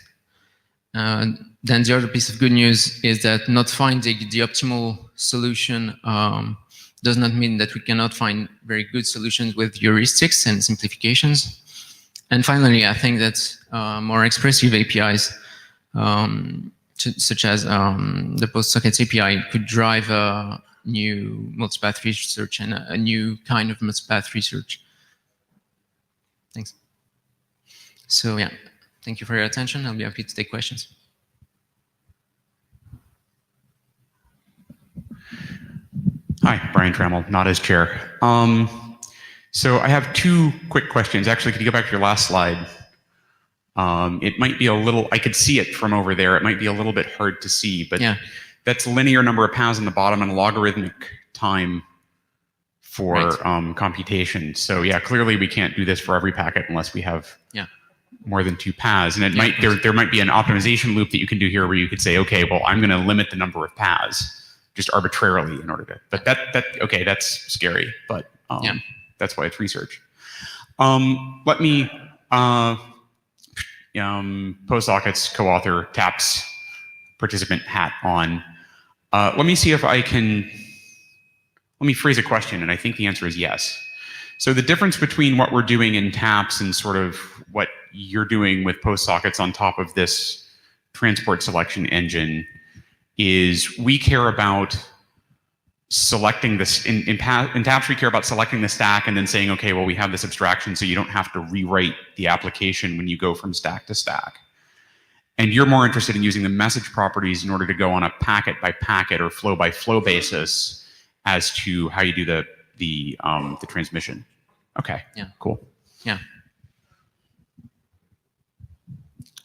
Then the other piece of good news is that not finding the optimal solution does not mean that we cannot find very good solutions with heuristics and simplifications. And finally, I think that more expressive APIs, such as the post-sockets API, could drive a new multipath research and a new kind of multipath research. Thanks. So yeah, thank you for your attention. I'll be happy to take questions. Hi, Brian Trammell, not as chair. So I have 2 quick questions. Actually, could you go back to your last slide? It might be a little, I could see it from over there. It might be a little bit hard to see, but yeah. That's linear number of paths on the bottom and logarithmic time for computation. So yeah, clearly we can't do this for every packet unless we have more than 2 paths. And it might there might be an optimization loop that you can do here where you could say, okay, well, I'm going to limit the number of paths just arbitrarily in order to. But okay, that's scary. But that's why it's research. Let me PostSockets co-author TAPS participant hat on. Let me see if I can. Let me phrase a question, and I think the answer is yes. So the difference between what we're doing in TAPS and sort of what you're doing with PostSockets on top of this transport selection engine is we care about selecting this. In TAPS, we care about selecting the stack and then saying, okay, well, we have this abstraction, so you don't have to rewrite the application when you go from stack to stack. And you're more interested in using the message properties in order to go on a packet by packet or flow by flow basis as to how you do the transmission. Okay. Yeah. Cool. Yeah.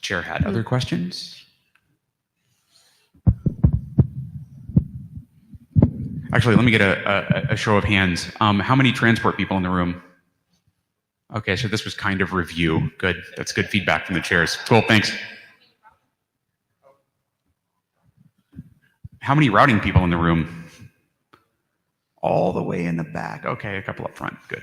Chair had other questions? Actually, let me get a show of hands. How many transport people in the room? Okay, so this was kind of review. Good. That's good feedback from the chairs. Cool, thanks. How many routing people in the room? All the way in the back. Okay, a couple up front. Good.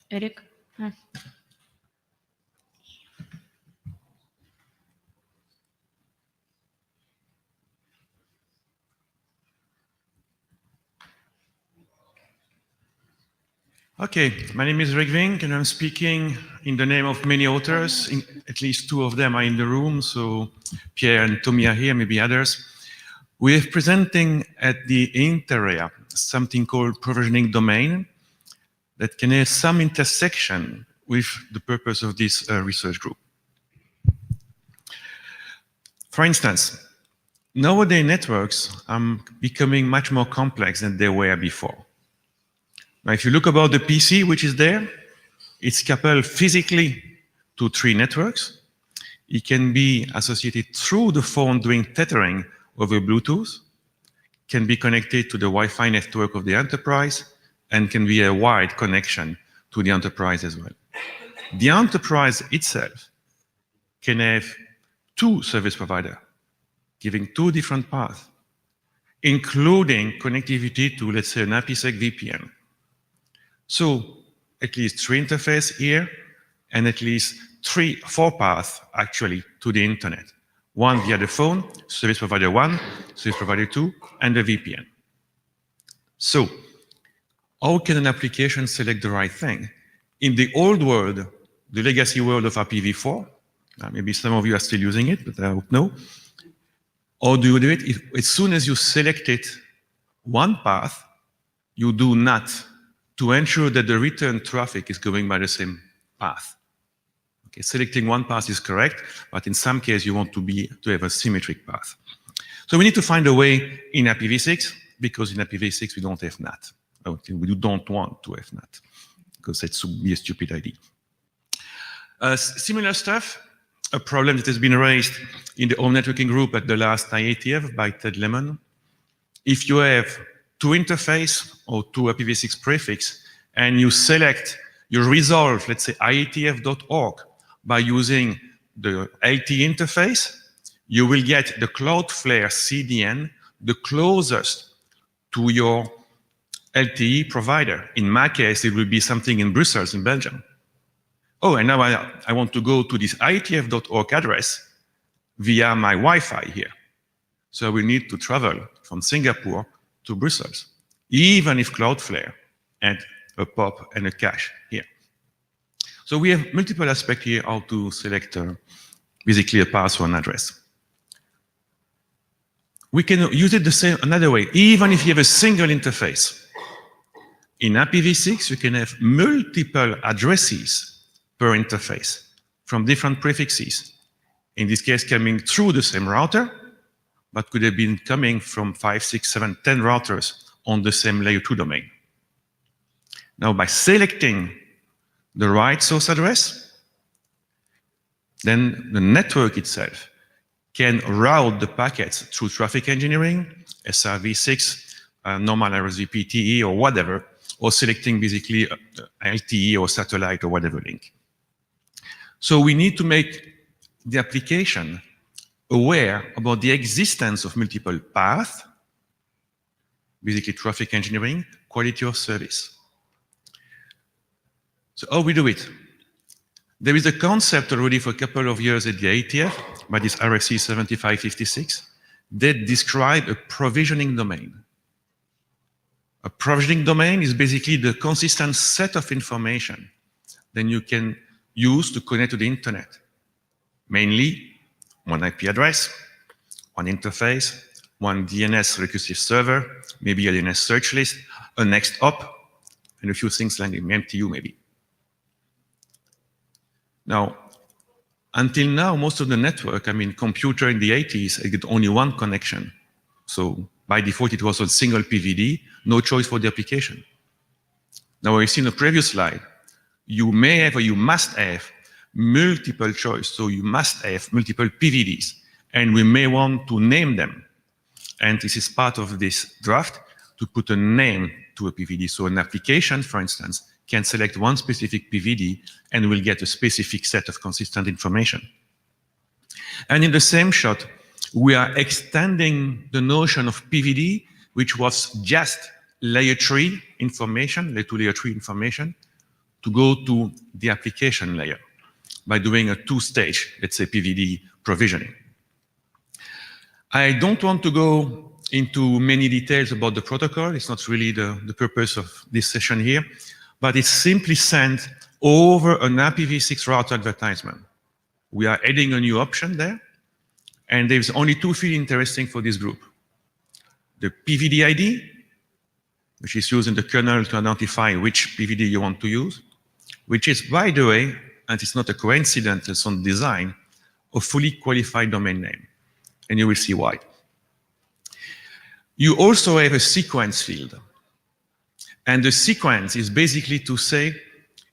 Eric? Okay, my name is Rick Vink, and I'm speaking in the name of many authors. At least two of them are in the room, so Pierre and Tommy are here, maybe others. We are presenting at the Inter-area something called provisioning domain that can have some intersection with the purpose of this research group. For instance, nowadays networks are becoming much more complex than they were before. Now, if you look about the PC, which is there, it's coupled physically to 3 networks. It can be associated through the phone doing tethering over Bluetooth, can be connected to the Wi-Fi network of the enterprise, and can be a wired connection to the enterprise as well. The enterprise itself can have 2 service providers, giving 2 different paths, including connectivity to, let's say, an IPsec VPN. So at least 3 interfaces here, and at least 4 paths actually to the internet. 1 via the phone, service provider 1, service provider 2, and the VPN. So how can an application select the right thing? In the old world, the legacy world of IPv4, maybe some of you are still using it, but I hope no. How do you do it? As soon as you selected one path, you do not to ensure that the return traffic is going by the same path. Okay, selecting one path is correct, but in some cases you want to have a symmetric path. So we need to find a way in IPv6, because in IPv6 we don't have NAT. Okay, we don't want to have NAT, because that would be a stupid idea. Similar stuff, a problem that has been raised in the home networking group at the last IETF by Ted Lemon. If you have 2 interface or 2 IPv6 prefix, and you resolve, let's say, IETF.org by using the LTE interface, you will get the Cloudflare CDN the closest to your LTE provider. In my case, it will be something in Brussels, in Belgium. Oh, and now I want to go to this IETF.org address via my Wi-Fi here. So I will need to travel from Singapore to Brussels, even if Cloudflare had a POP and a cache here. So we have multiple aspects here how to select basically a path or an address. We can use it the same another way, even if you have a single interface. In IPv6, you can have multiple addresses per interface from different prefixes. In this case, coming through the same router, but could have been coming from 5, 6, 7, 10 routers on the same layer 2 domain. Now, by selecting the right source address, then the network itself can route the packets through traffic engineering, SRv6, normal RSVP-TE or whatever, or selecting basically LTE or satellite or whatever link. So we need to make the application aware about the existence of multiple paths, basically traffic engineering, quality of service. So how we do it? There is a concept already for a couple of years at the IETF, by this RFC 7556, that describe a provisioning domain. A provisioning domain is basically the consistent set of information that you can use to connect to the internet. Mainly, one IP address, one interface, one DNS recursive server, maybe a DNS search list, a next hop, and a few things like MTU maybe. Now, until now, most of the network, I mean, computer in the 80s, it get only one connection. So by default, it was a single PVD, no choice for the application. Now, we've seen the previous slide. You may have or you must have multiple choice. So you must have multiple PVDs, and we may want to name them. And this is part of this draft to put a name to a PVD. So an application, for instance, can select one specific PVD and will get a specific set of consistent information. And in the same shot, we are extending the notion of PVD, which was just layer 3 information, layer 2, layer 3 information, to go to the application layer by doing a two-stage, let's say, PVD provisioning. I don't want to go into many details about the protocol. It's not really the purpose of this session here, but it's simply sent over an IPv6 route advertisement. We are adding a new option there, and there's only two fields interesting for this group. The PVD ID, which is used in the kernel to identify which PVD you want to use, which is, by the way, and it's not a coincidence, it's on design, a fully qualified domain name. And you will see why. You also have a sequence field. And the sequence is basically to say,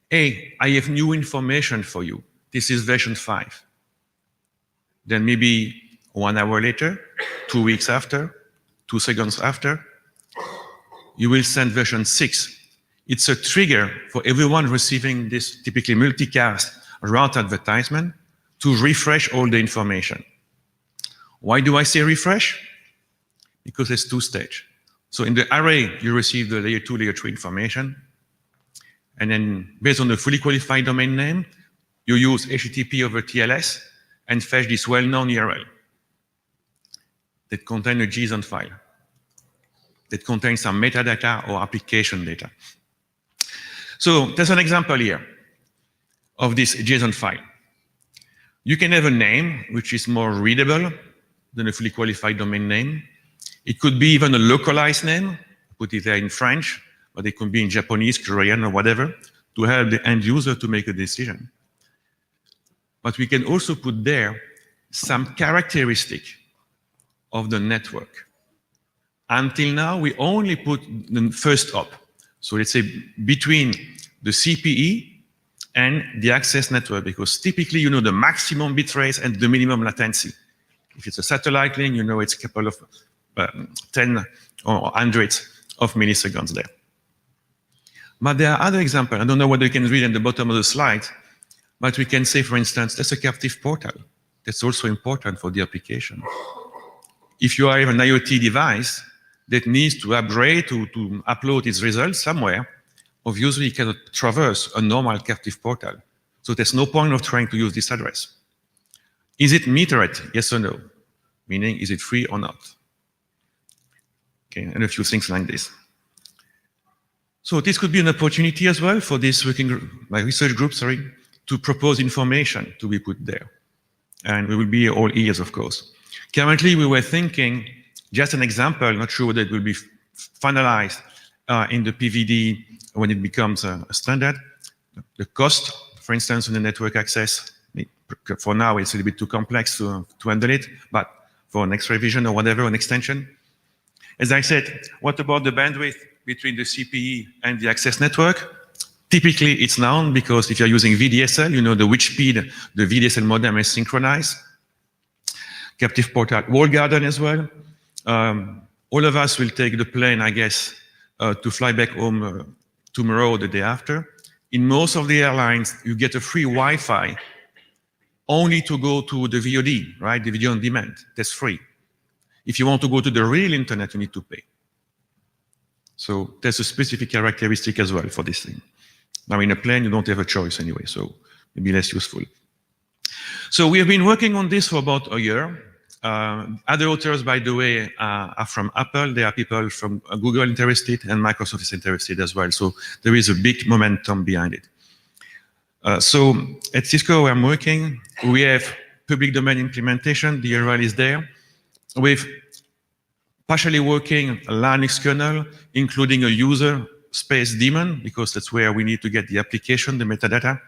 hey, I have new information for you. This is version 5. Then maybe 1 hour later, 2 weeks after, 2 seconds after, you will send version 6. It's a trigger for everyone receiving this typically multicast route advertisement to refresh all the information. Why do I say refresh? Because it's two-stage. So in the array, you receive the layer 2, layer 3 information. And then based on the fully qualified domain name, you use HTTP over TLS and fetch this well-known URL that contains a JSON file, that contains some metadata or application data. So there's an example here of this JSON file. You can have a name which is more readable than a fully qualified domain name. It could be even a localized name, put it there in French, but it could be in Japanese, Korean, or whatever, to help the end user to make a decision. But we can also put there some characteristic of the network. Until now, we only put the first hop. So let's say between the CPE and the access network, because typically you know the maximum bit rate and the minimum latency. If it's a satellite link, you know it's a couple of 10 or hundreds of milliseconds there. But there are other examples. I don't know whether you can read at the bottom of the slide, but we can say, for instance, that's a captive portal. That's also important for the application. If you have an IoT device that needs to upgrade to upload its results somewhere, obviously it cannot traverse a normal captive portal. So there's no point of trying to use this address. Is it metered? Yes or no? Meaning, is it free or not? Okay, and a few things like this. So this could be an opportunity as well for this working group, my research group, sorry, to propose information to be put there. And we will be all ears, of course. Currently, we were thinking, just an example, not sure whether it will be finalized in the PVD when it becomes a standard. The cost, for instance, on the network access, for now it's a little bit too complex to handle it, but for next revision or whatever, an extension. As I said, what about the bandwidth between the CPE and the access network? Typically, it's known because if you're using VDSL, you know which speed the VDSL modem is synchronized. Captive portal, walled garden as well. All of us will take the plane, I guess, to fly back home tomorrow or the day after. In most of the airlines, you get a free Wi-Fi only to go to the VOD, right? The video on demand. That's free. If you want to go to the real internet, you need to pay. So there's a specific characteristic as well for this thing. Now in a plane, you don't have a choice anyway, so maybe less useful. So we have been working on this for about a year. Other authors, by the way, are from Apple. There are people from Google interested, and Microsoft is interested as well. So there is a big momentum behind it. So at Cisco, where I'm working, we have public domain implementation. The URL is there with partially working Linux kernel, including a user space daemon, because that's where we need to get the application, the metadata.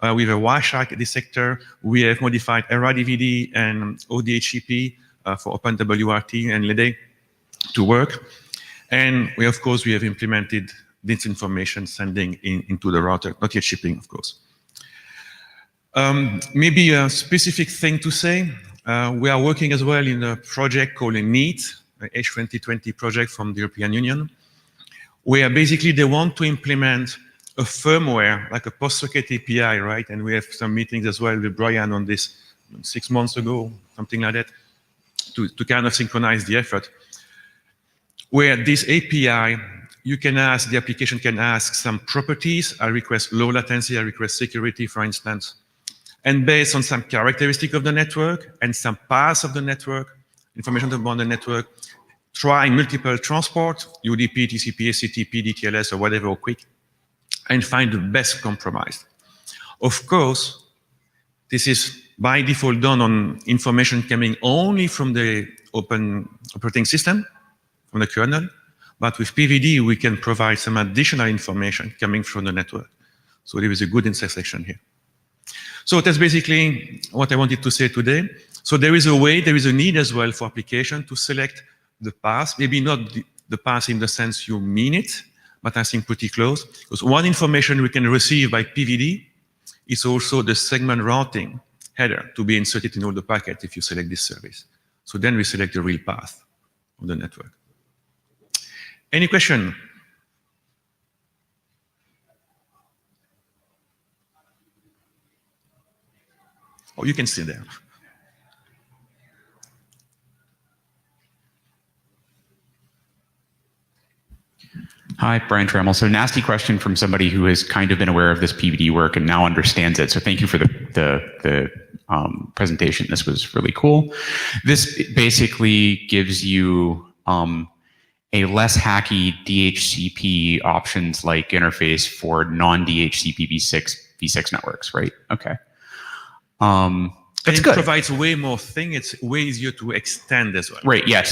With a Wireshark dissector, we have modified RIDVD and ODHCP for OpenWRT and LEDE to work. And we have implemented this information sending into the router, not yet shipping, of course. Maybe a specific thing to say, we are working as well in a project called NEAT, the H2020 project from the European Union, where basically they want to implement a firmware, like a post-socket API, right? And we have some meetings as well with Brian on this 6 months ago, something like that, to kind of synchronize the effort. Where this API, you can ask, the application can ask some properties. I request low latency, I request security, for instance. And based on some characteristic of the network and some paths of the network, information about the network, try multiple transport, UDP, TCP, SCTP, DTLS, or whatever, or QUIC, and find the best compromise. Of course, this is by default done on information coming only from the open operating system, from the kernel, but with PVD, we can provide some additional information coming from the network. So there is a good intersection here. So that's basically what I wanted to say today. So there is a way, there is a need as well for application to select the path, maybe not the path in the sense you mean it, but I think pretty close. Because one information we can receive by PVD is also the segment routing header to be inserted in all the packets if you select this service. So then we select the real path of the network. Any question? Oh, you can sit there. Hi, Brian Trammell. So nasty question from somebody who has kind of been aware of this PVD work and now understands it. So thank you for the presentation. This was really cool. This basically gives you a less hacky DHCP options like interface for non-DHCP v6 networks, right? Okay. That's good. It provides way more things. It's way easier to extend as well. Right. Yes.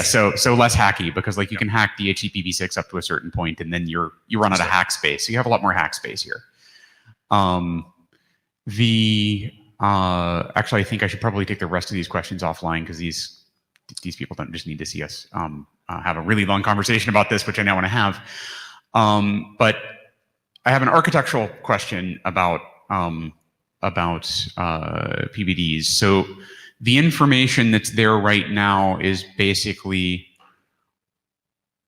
So less hacky because like you can hack DHCP v6 up to a certain point, and then you run out of hack space. So you have a lot more hack space here. Actually, I think I should probably take the rest of these questions offline because these people don't just need to see us have a really long conversation about this, which I now want to have. But I have an architectural question about PVDs. So the information that's there right now is basically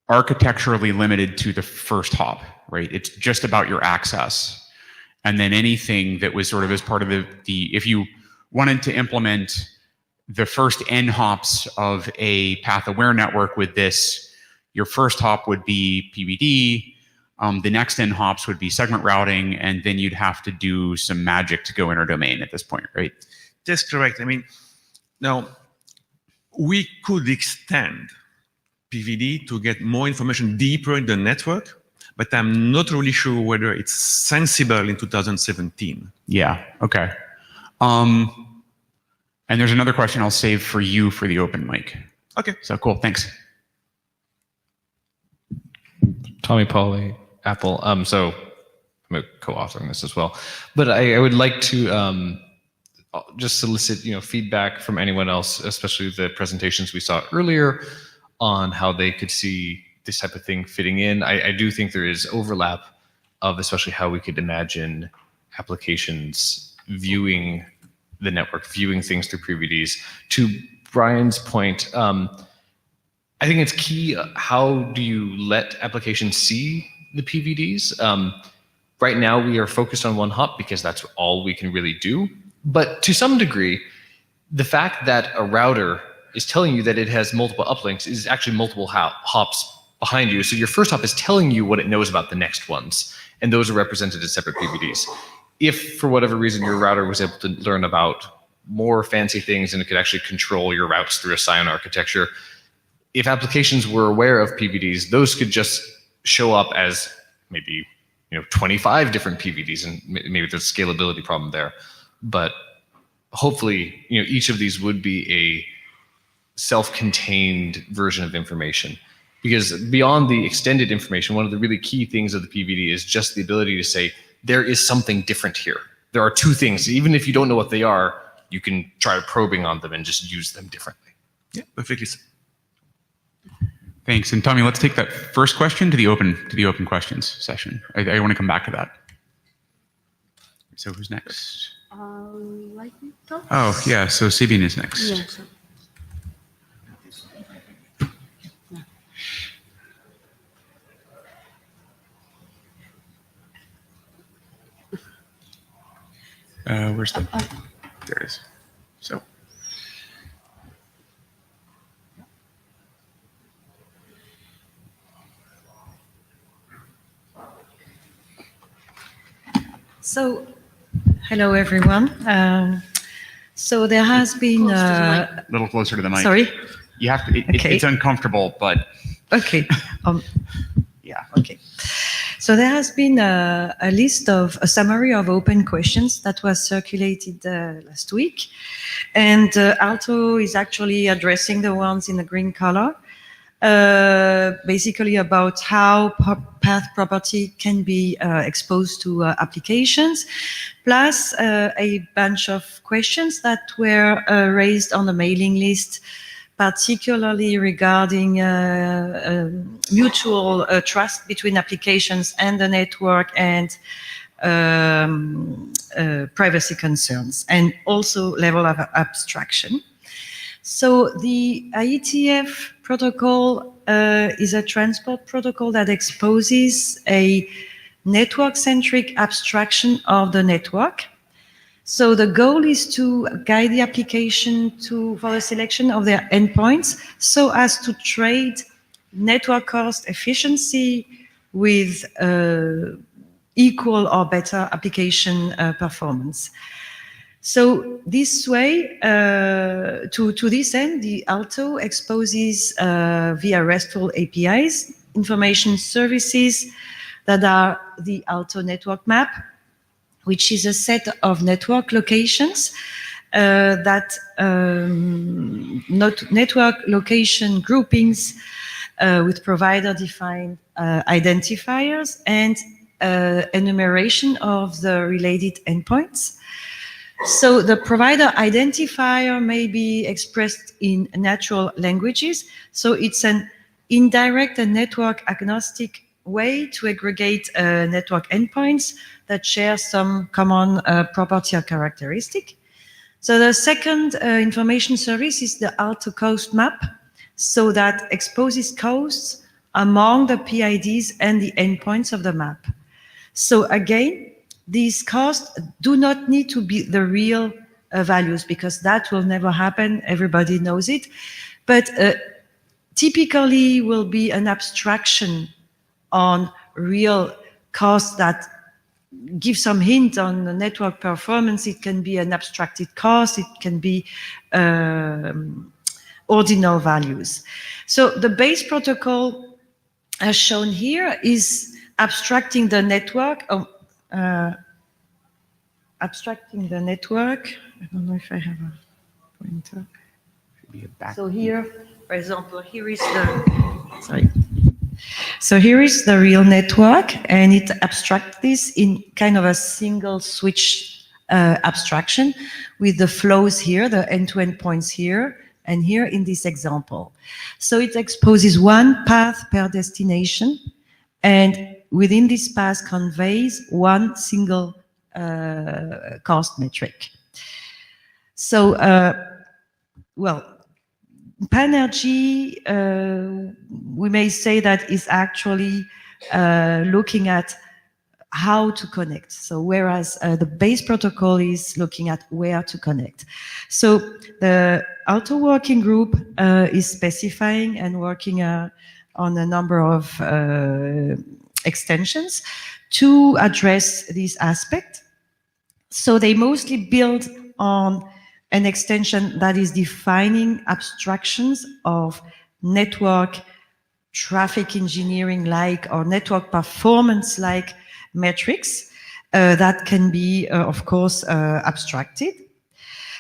architecturally limited to the first hop, right? It's just about your access. And then anything that was sort of as part of if you wanted to implement the first n hops of a path-aware network with this, your first hop would be PVD, the next n hops would be segment routing, and then you'd have to do some magic to go interdomain at this point, right? That's correct. I mean, now, we could extend PVD to get more information deeper in the network, but I'm not really sure whether it's sensible in 2017. Yeah, okay. And there's another question I'll save for you for the open mic. Okay. So cool, thanks. Tommy Pauly, Apple. So I'm a co-author on this as well, but I would like to just solicit feedback from anyone else, especially the presentations we saw earlier on how they could see this type of thing fitting in. I do think there is overlap of especially how we could imagine applications viewing the network, viewing things through PVDs. To Brian's point, I think it's key, how do you let applications see the PVDs? Right now, we are focused on one hop because that's all we can really do. But to some degree, the fact that a router is telling you that it has multiple uplinks is actually multiple hops behind you. So your first hop is telling you what it knows about the next ones, and those are represented as separate PVDs. If, for whatever reason, your router was able to learn about more fancy things and it could actually control your routes through a Scion architecture, if applications were aware of PVDs, those could just show up as maybe 25 different PVDs, and maybe there's a scalability problem there. But hopefully, each of these would be self-contained version of information. Because beyond the extended information, one of the really key things of the PVD is just the ability to say, there is something different here. There are two things. Even if you don't know what they are, you can try probing on them and just use them differently. Yeah, perfectly. Thanks. And Tommy, let's take that first question to the open questions session. I want to come back to that. So who's next? Oh, yeah. So Sabine is next. Yeah, so. Where's the? There it is. So. So, hello everyone. So there has been a little closer to the mic. Sorry. You have to. It's uncomfortable, but. Okay. Yeah. Okay. So there has been a summary of open questions that was circulated last week. And Alto is actually addressing the ones in the green color, basically about how path property can be exposed to applications, plus a bunch of questions that were raised on the mailing list, particularly regarding mutual trust between applications and the network, and privacy concerns, and also level of abstraction. So the IETF protocol is a transport protocol that exposes a network-centric abstraction of the network. So the goal is to guide the application for the selection of their endpoints so as to trade network cost efficiency with equal or better application performance. So this way, to this end, the Alto exposes via RESTful APIs information services that are the Alto network map, which is a set of network locations that network location groupings with provider-defined identifiers and enumeration of the related endpoints. So the provider identifier may be expressed in natural languages. So it's an indirect and network agnostic way to aggregate network endpoints that share some common property or characteristic. So the second information service is the Alto coast map, so that exposes coasts among the PIDs and the endpoints of the map. So again, these costs do not need to be the real values, because that will never happen. Everybody knows it. But typically will be an abstraction on real costs that give some hint on the network performance. It can be an abstracted cost. It can be ordinal values. So the base protocol, as shown here, is abstracting the network. Abstracting the network. I don't know if I have a pointer. So here, for example, here is the, sorry. So here is the real network, and it abstracts this in kind of a single switch abstraction with the flows here, the end-to-end points here, and here in this example. So it exposes one path per destination, and within this path conveys one single cost metric. So, well, PANRG, we may say that is actually looking at how to connect. So whereas the base protocol is looking at where to connect. So the Alto working group is specifying and working on a number of extensions to address this aspect. So they mostly build on an extension that is defining abstractions of network traffic engineering-like or network performance-like metrics that can be, of course, abstracted.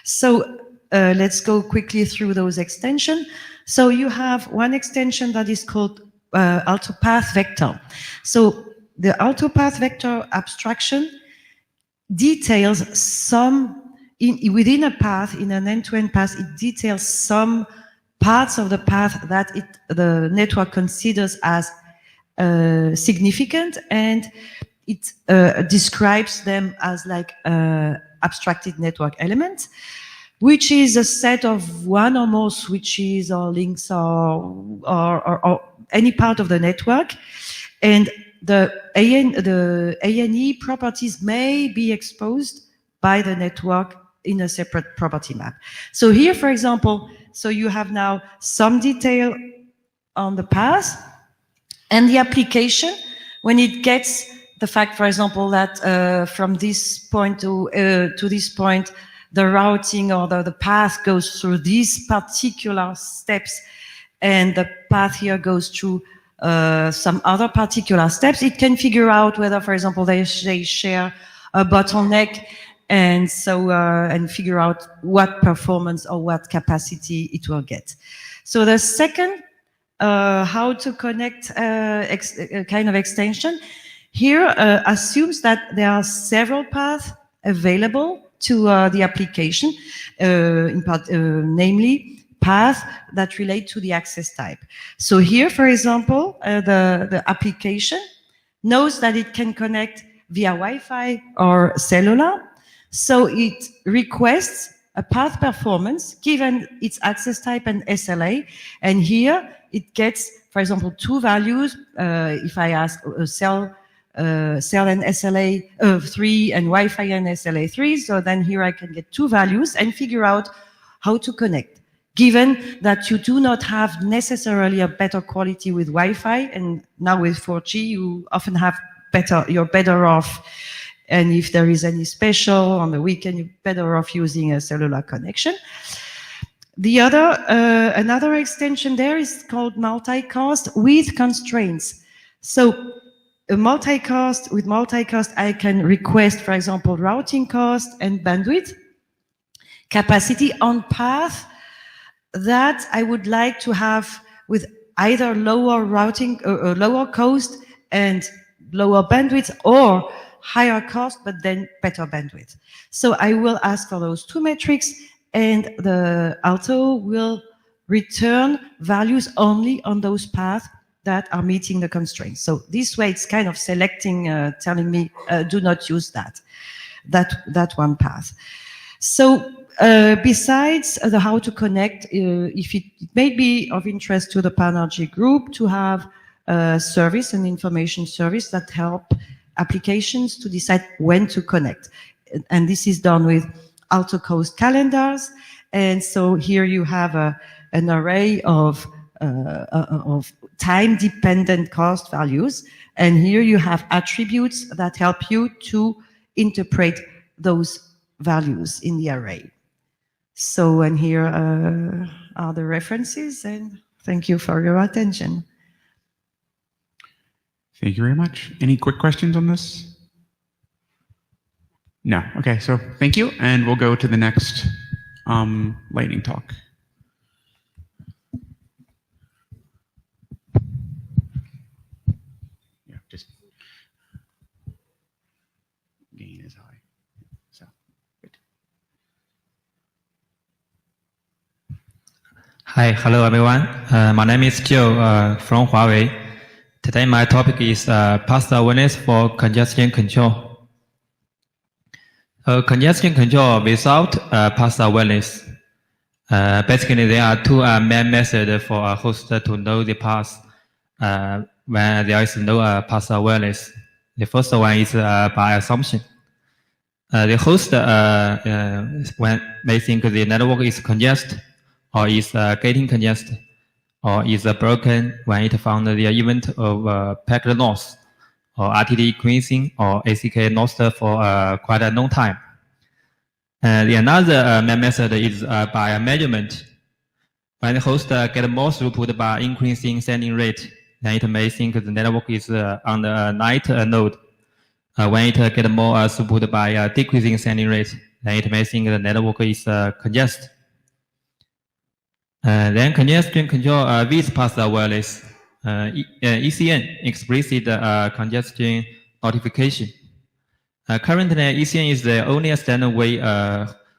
So let's go quickly through those extensions. So you have one extension that is called AltoPath vector. So the AltoPath vector abstraction details within a path, in an end-to-end path, it details some parts of the path that the network considers as significant, and it describes them as like abstracted network elements, which is a set of one or more switches or links or any part of the network. And the ANE properties may be exposed by the network in a separate property map. So here, for example, so you have now some detail on the path, and the application, when it gets the fact, for example, that from this point to this point, the routing or the path goes through these particular steps, and the path here goes through some other particular steps, it can figure out whether, for example, they share a bottleneck, and so and figure out what performance or what capacity it will get. So the second how to connect kind of extension here assumes that there are several paths available to the application, in part, namely paths that relate to the access type. So here, for example, the application knows that it can connect via Wi-Fi or cellular, so it requests a path performance given its access type and SLA, and here it gets, for example, two values. If I ask cell and SLA 3 and Wi-Fi and SLA 3, so then here I can get two values and figure out how to connect. Given that you do not have necessarily a better quality with Wi-Fi, and now with 4G you often have you're better off, and if there is any special on the weekend, you're better off using a cellular connection. The other, another extension there is called multicast with constraints. So with multicast, I can request, for example, routing cost and bandwidth capacity on path that I would like to have with either lower routing, lower cost and lower bandwidth, or higher cost, but then better bandwidth. So I will ask for those two metrics, and the Alto will return values only on those paths that are meeting the constraints. So this way it's kind of selecting, telling me, do not use that one path. So besides the how to connect, if it may be of interest to the PANRG group to have a service and information service that help applications to decide when to connect. And this is done with Alto Coast calendars. And so here you have an array of time-dependent cost values. And here you have attributes that help you to interpret those values in the array. So, and here are the references, and thank you for your attention. Thank you very much. Any quick questions on this? No. Okay, so thank you, and we'll go to the next lightning talk. Yeah, just gain is high. So good. Hi, hello everyone. My name is Joe from Huawei. Today my topic is path awareness for congestion control. Congestion control without path awareness. Basically, there are two main methods for a host to know the path when there is no path awareness. The first one is by assumption. The host when they think the network is congested or is getting congested, or is broken when it found the event of packet loss, or RTD increasing, or ACK lost for quite a long time. The another method is by a measurement. When the host get more throughput by increasing sending rate, then it may think the network is on the night node. When it get more throughput by decreasing sending rate, then it may think the network is congested. Then congestion control with path wireless. ECN explicit congestion notification. Currently, ECN is the only standard way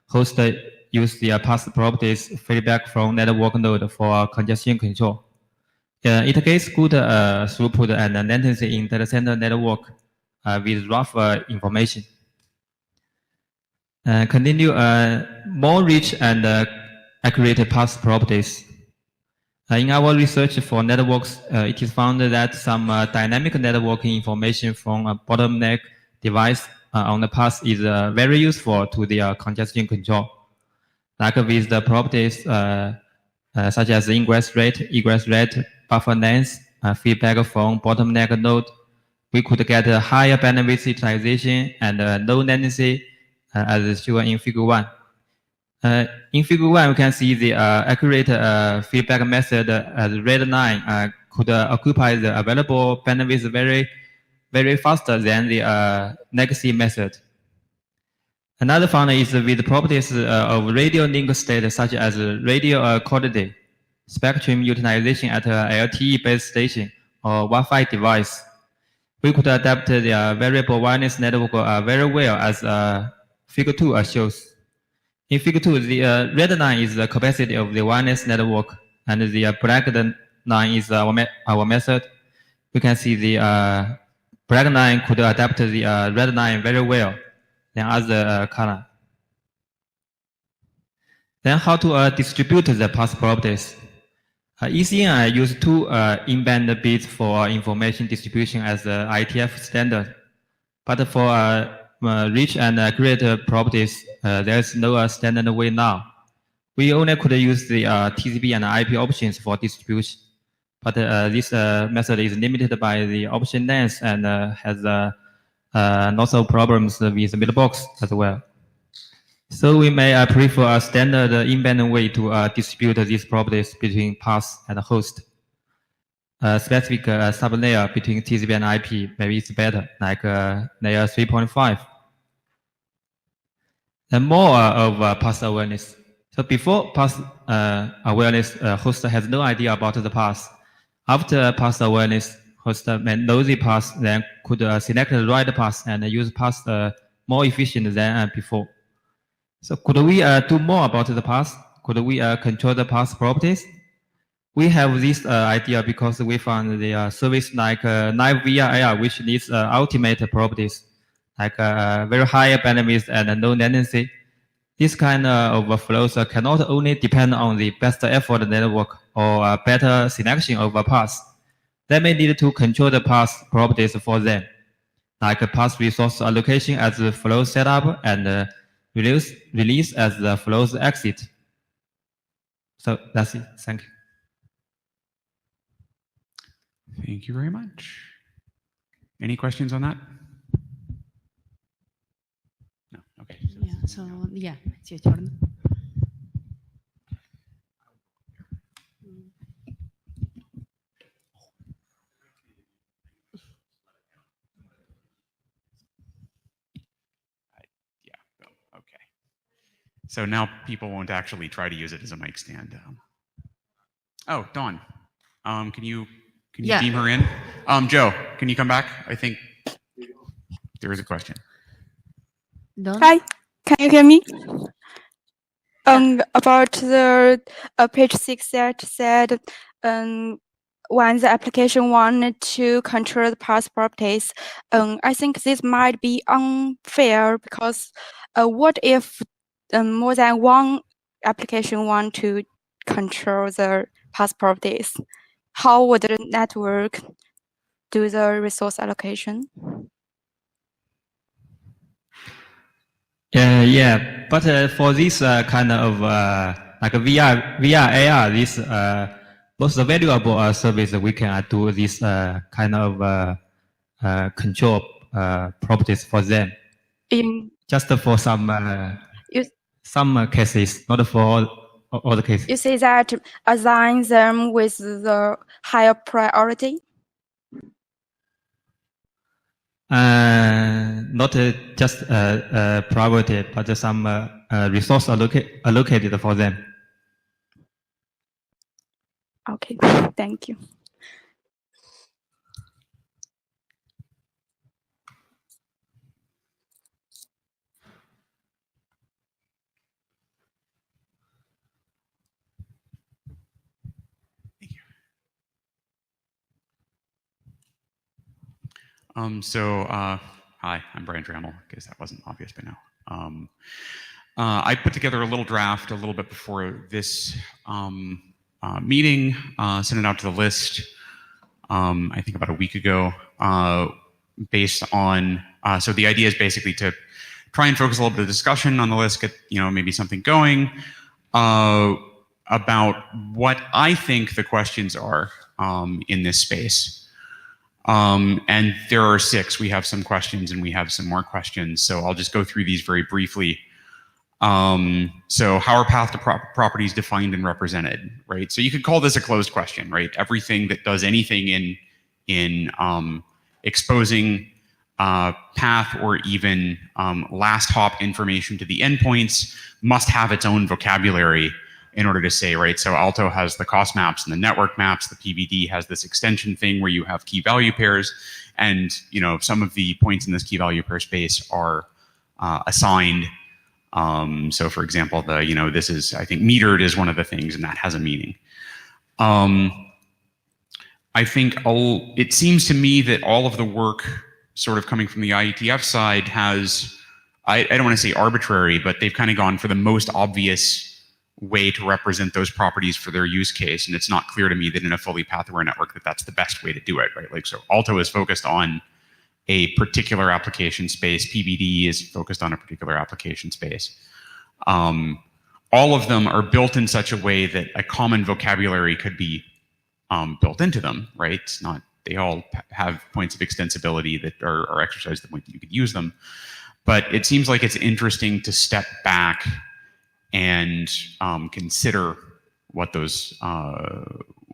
host use the path properties feedback from network node for congestion control. It gets good throughput and latency in data center network with rough information. Continue more rich and accurate path properties. In our research for networks, it is found that some dynamic networking information from a bottleneck device on the path is very useful to the congestion control. Like with the properties such as ingress rate, egress rate, buffer length, feedback from bottleneck node, we could get a higher bandwidth utilization and low latency as shown in Figure 1. In Figure 1, we can see the accurate feedback method as red line could occupy the available bandwidth very faster than the legacy method. Another fund is with properties of radio link state such as radio quality, spectrum utilization at a LTE base station or Wi-Fi device. We could adapt the variable wireless network very well as Figure 2 shows. In Figure 2, the red line is the capacity of the wireless network, and the black line is our method. We can see the black line could adapt the red line very well than other color. Then how to distribute the path properties. ECN use two in-band bits for information distribution as the IETF standard. But for rich and accurate properties, there is no standard way now. We only could use the TCP and IP options for distribution. But this method is limited by the option length and has lots of problems with the mailbox as well. So we may prefer a standard in-band way to distribute these properties between path and host. Specific sublayer between TCP and IP maybe it's better, like layer 3.5. And more of path awareness. So before path awareness, host has no idea about the path. After path awareness, host may know the path, then could select the right path and use path more efficient than before. So could we do more about the path? Could we control the path properties? We have this idea because we found the service like Live via Air, which needs ultimate properties, like very high bandwidth and low latency. This kind of flows cannot only depend on the best effort network or better selection of a path. They may need to control the path properties for them, like path resource allocation as the flow setup and release as the flow's exit. So that's it. Thank you. Thank you very much. Any questions on that? No. Okay. Yeah. So yeah, it's your turn. So now people won't actually try to use it as a mic stand. Oh, Dawn, can you beam her in? Joe, can you come back? I think there is a question. Dawn? Hi, can you hear me? About the page 6 that said when the application wanted to control the path properties, I think this might be unfair because what if more than one application want to control the path properties? How would the network do the resource allocation? Yeah, but for this kind of like via AR, this most valuable service, we can do this kind of control properties for them. Just for some cases, not for all the cases. You say that assign them with the higher priority? Not just priority, but some resource allocated for them. Okay, thank you. Hi, I'm Brian Trammell, in case that wasn't obvious by now. I put together a little draft a little bit before this meeting, sent it out to the list, I think about a week ago, based on, so the idea is basically to try and focus a little bit of discussion on the list, get, maybe something going, about what I think the questions are in this space. And there are 6. We have some questions and we have some more questions. So I'll just go through these very briefly. So how are path to properties defined and represented, right? So you could call this a closed question, right? Everything that does anything in exposing path or even last hop information to the endpoints must have its own vocabulary in order to say, right? So Alto has the cost maps and the network maps. The PVD has this extension thing where you have key value pairs, and some of the points in this key value pair space are assigned. So for example, this is, I think, metered is one of the things, and that has a meaning. I think it seems to me that all of the work sort of coming from the IETF side has, I don't want to say arbitrary, but they've kind of gone for the most obvious way to represent those properties for their use case. And it's not clear to me that in a fully path-aware network that that's the best way to do it, right? Like, so Alto is focused on a particular application space. PVD is focused on a particular application space. All of them are built in such a way that a common vocabulary could be built into them, right? It's not, they all have points of extensibility that are exercised to the point that you could use them. But it seems like it's interesting to step back and consider what those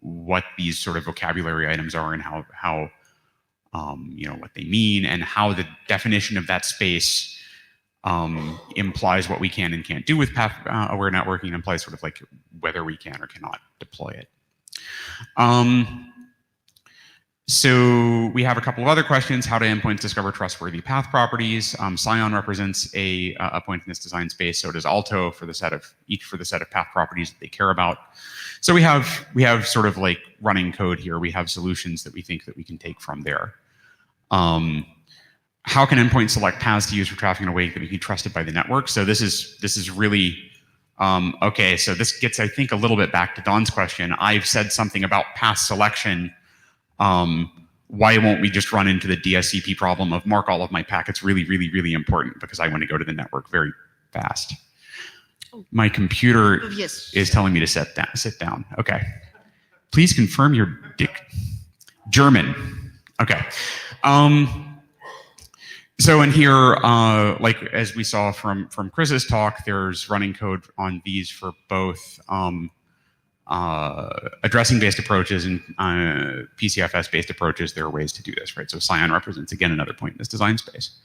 what these sort of vocabulary items are, and how what they mean, and how the definition of that space implies what we can and can't do with path-aware networking, and implies sort of like whether we can or cannot deploy it. So we have a couple of other questions. How do endpoints discover trustworthy path properties? Scion represents a point in this design space. So does Alto for the set of path properties that they care about. So we have sort of like running code here. We have solutions that we think that we can take from there. How can endpoints select paths to use for traffic in a way that can be trusted by the network? So this is really okay. So this gets, I think, a little bit back to Don's question. I've said something about path selection. Why won't we just run into the DSCP problem of mark all of my packets really, really, really important because I want to go to the network very fast? My computer is telling me to sit down. Okay. Please confirm your German. Okay. So in here, like as we saw from Chris's talk, there's running code on these for both addressing-based approaches and PCFS-based approaches. There are ways to do this, right? So Scion represents, again, another point in this design space.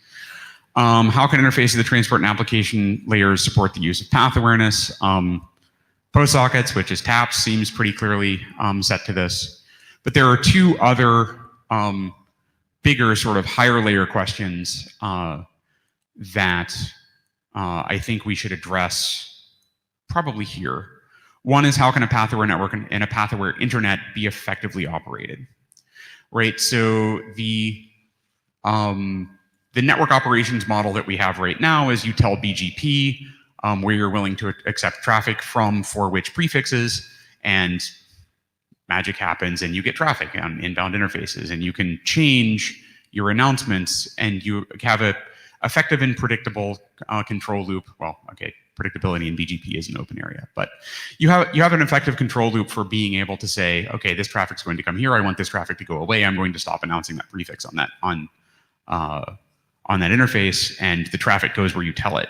How can interfaces of the transport and application layers support the use of path awareness? PostSockets, which is TAPS, seems pretty clearly set to this. But there are 2 other bigger sort of higher layer questions that I think we should address probably here. One is, how can a path-aware network and a path-aware internet be effectively operated? Right, so the network operations model that we have right now is you tell BGP where you're willing to accept traffic from for which prefixes, and magic happens and you get traffic on inbound interfaces, and you can change your announcements, and you have a effective and predictable control loop. Well, okay, predictability in BGP is an open area, but you have an effective control loop for being able to say, okay, this traffic's going to come here. I want this traffic to go away. I'm going to stop announcing that prefix on that interface, and the traffic goes where you tell it.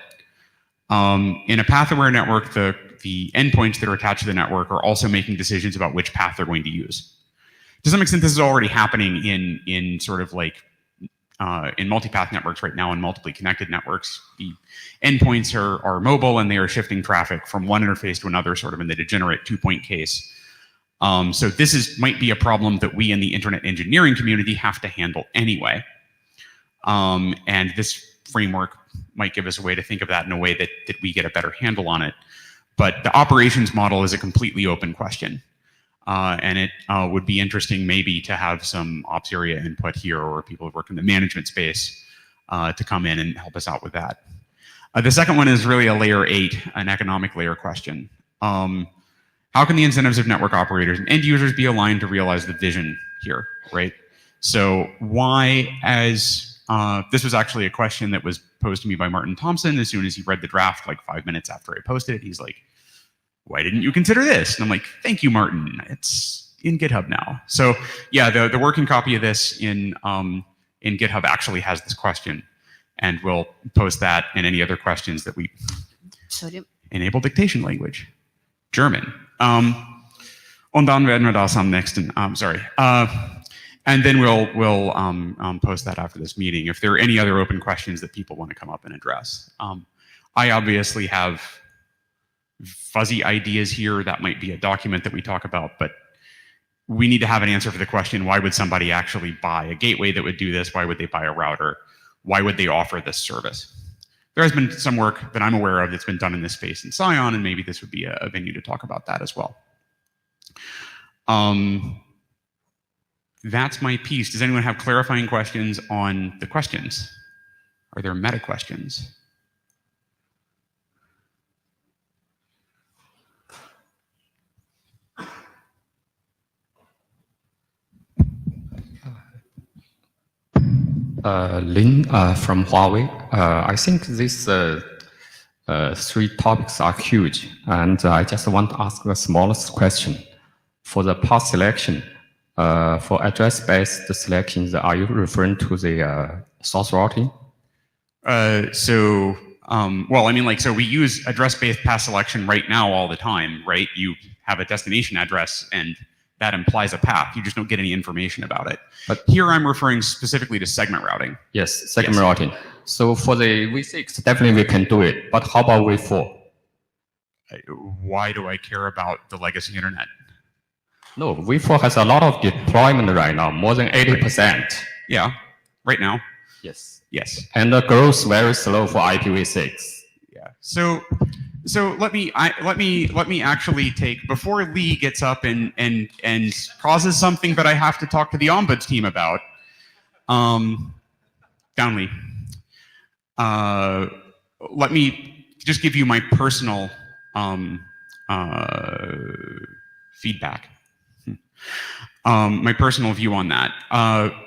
In a path-aware network, the endpoints that are attached to the network are also making decisions about which path they're going to use. To some extent, this is already happening in sort of like in multipath networks right now, in multiply connected networks. The endpoints are mobile, and they are shifting traffic from one interface to another, sort of in the degenerate 2-point case. So this might be a problem that we in the internet engineering community have to handle anyway. And this framework might give us a way to think of that in a way that we get a better handle on it. But the operations model is a completely open question. And it would be interesting maybe to have some ops area input here or people who work in the management space to come in and help us out with that. The second one is really a layer 8, an economic layer question. How can the incentives of network operators and end users be aligned to realize the vision here, right? So why, as this was actually a question that was posed to me by Martin Thompson as soon as he read the draft, like 5 minutes after I posted it. He's like, why didn't you consider this? And I'm like, thank you, Martin. It's in GitHub now. So yeah, the working copy of this in GitHub actually has this question, and we'll post that and any other questions that we enable dictation language, German. Und dann werden wir das am nächsten, sorry. And then we'll post that after this meeting. If there are any other open questions that people want to come up and address. I obviously have fuzzy ideas here. That might be a document that we talk about, but we need to have an answer for the question, why would somebody actually buy a gateway that would do this? Why would they buy a router? Why would they offer this service? There has been some work that I'm aware of that's been done in this space in Scion, and maybe this would be a venue to talk about that as well. That's my piece. Does anyone have clarifying questions on the questions? Are there meta questions? Lin from Huawei. I think these 3 topics are huge, and I just want to ask the smallest question. For the path selection, for address-based selections, are you referring to the source routing? Well, I mean, like, so we use address-based path selection right now all the time, right? You have a destination address, and that implies a path. You just don't get any information about it. But here I'm referring specifically to segment routing. Yes, segment routing. So for the V6, definitely we can do it. But how about V4? Why do I care about the legacy internet? No, V4 has a lot of deployment right now, more than 80%. Right. Yeah, right now. Yes. Yes. And the growth very slow for IPv6. Yeah. So let me actually take, before Lee gets up and causes something that I have to talk to the Ombuds team about. Down Lee. Let me just give you my personal feedback. My personal view on that.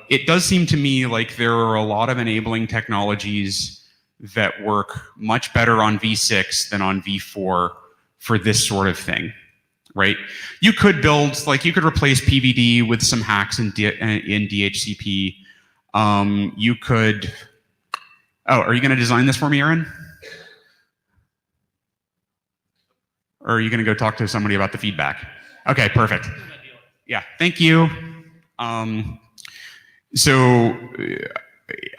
It does seem to me like there are a lot of enabling technologies that work much better on V6 than on V4 for this sort of thing, right? You could build, like, you could replace PVD with some hacks in DHCP. You could, oh, are you going to design this for me, Aaron? Or are you going to go talk to somebody about the feedback? Okay, perfect. Yeah, thank you. So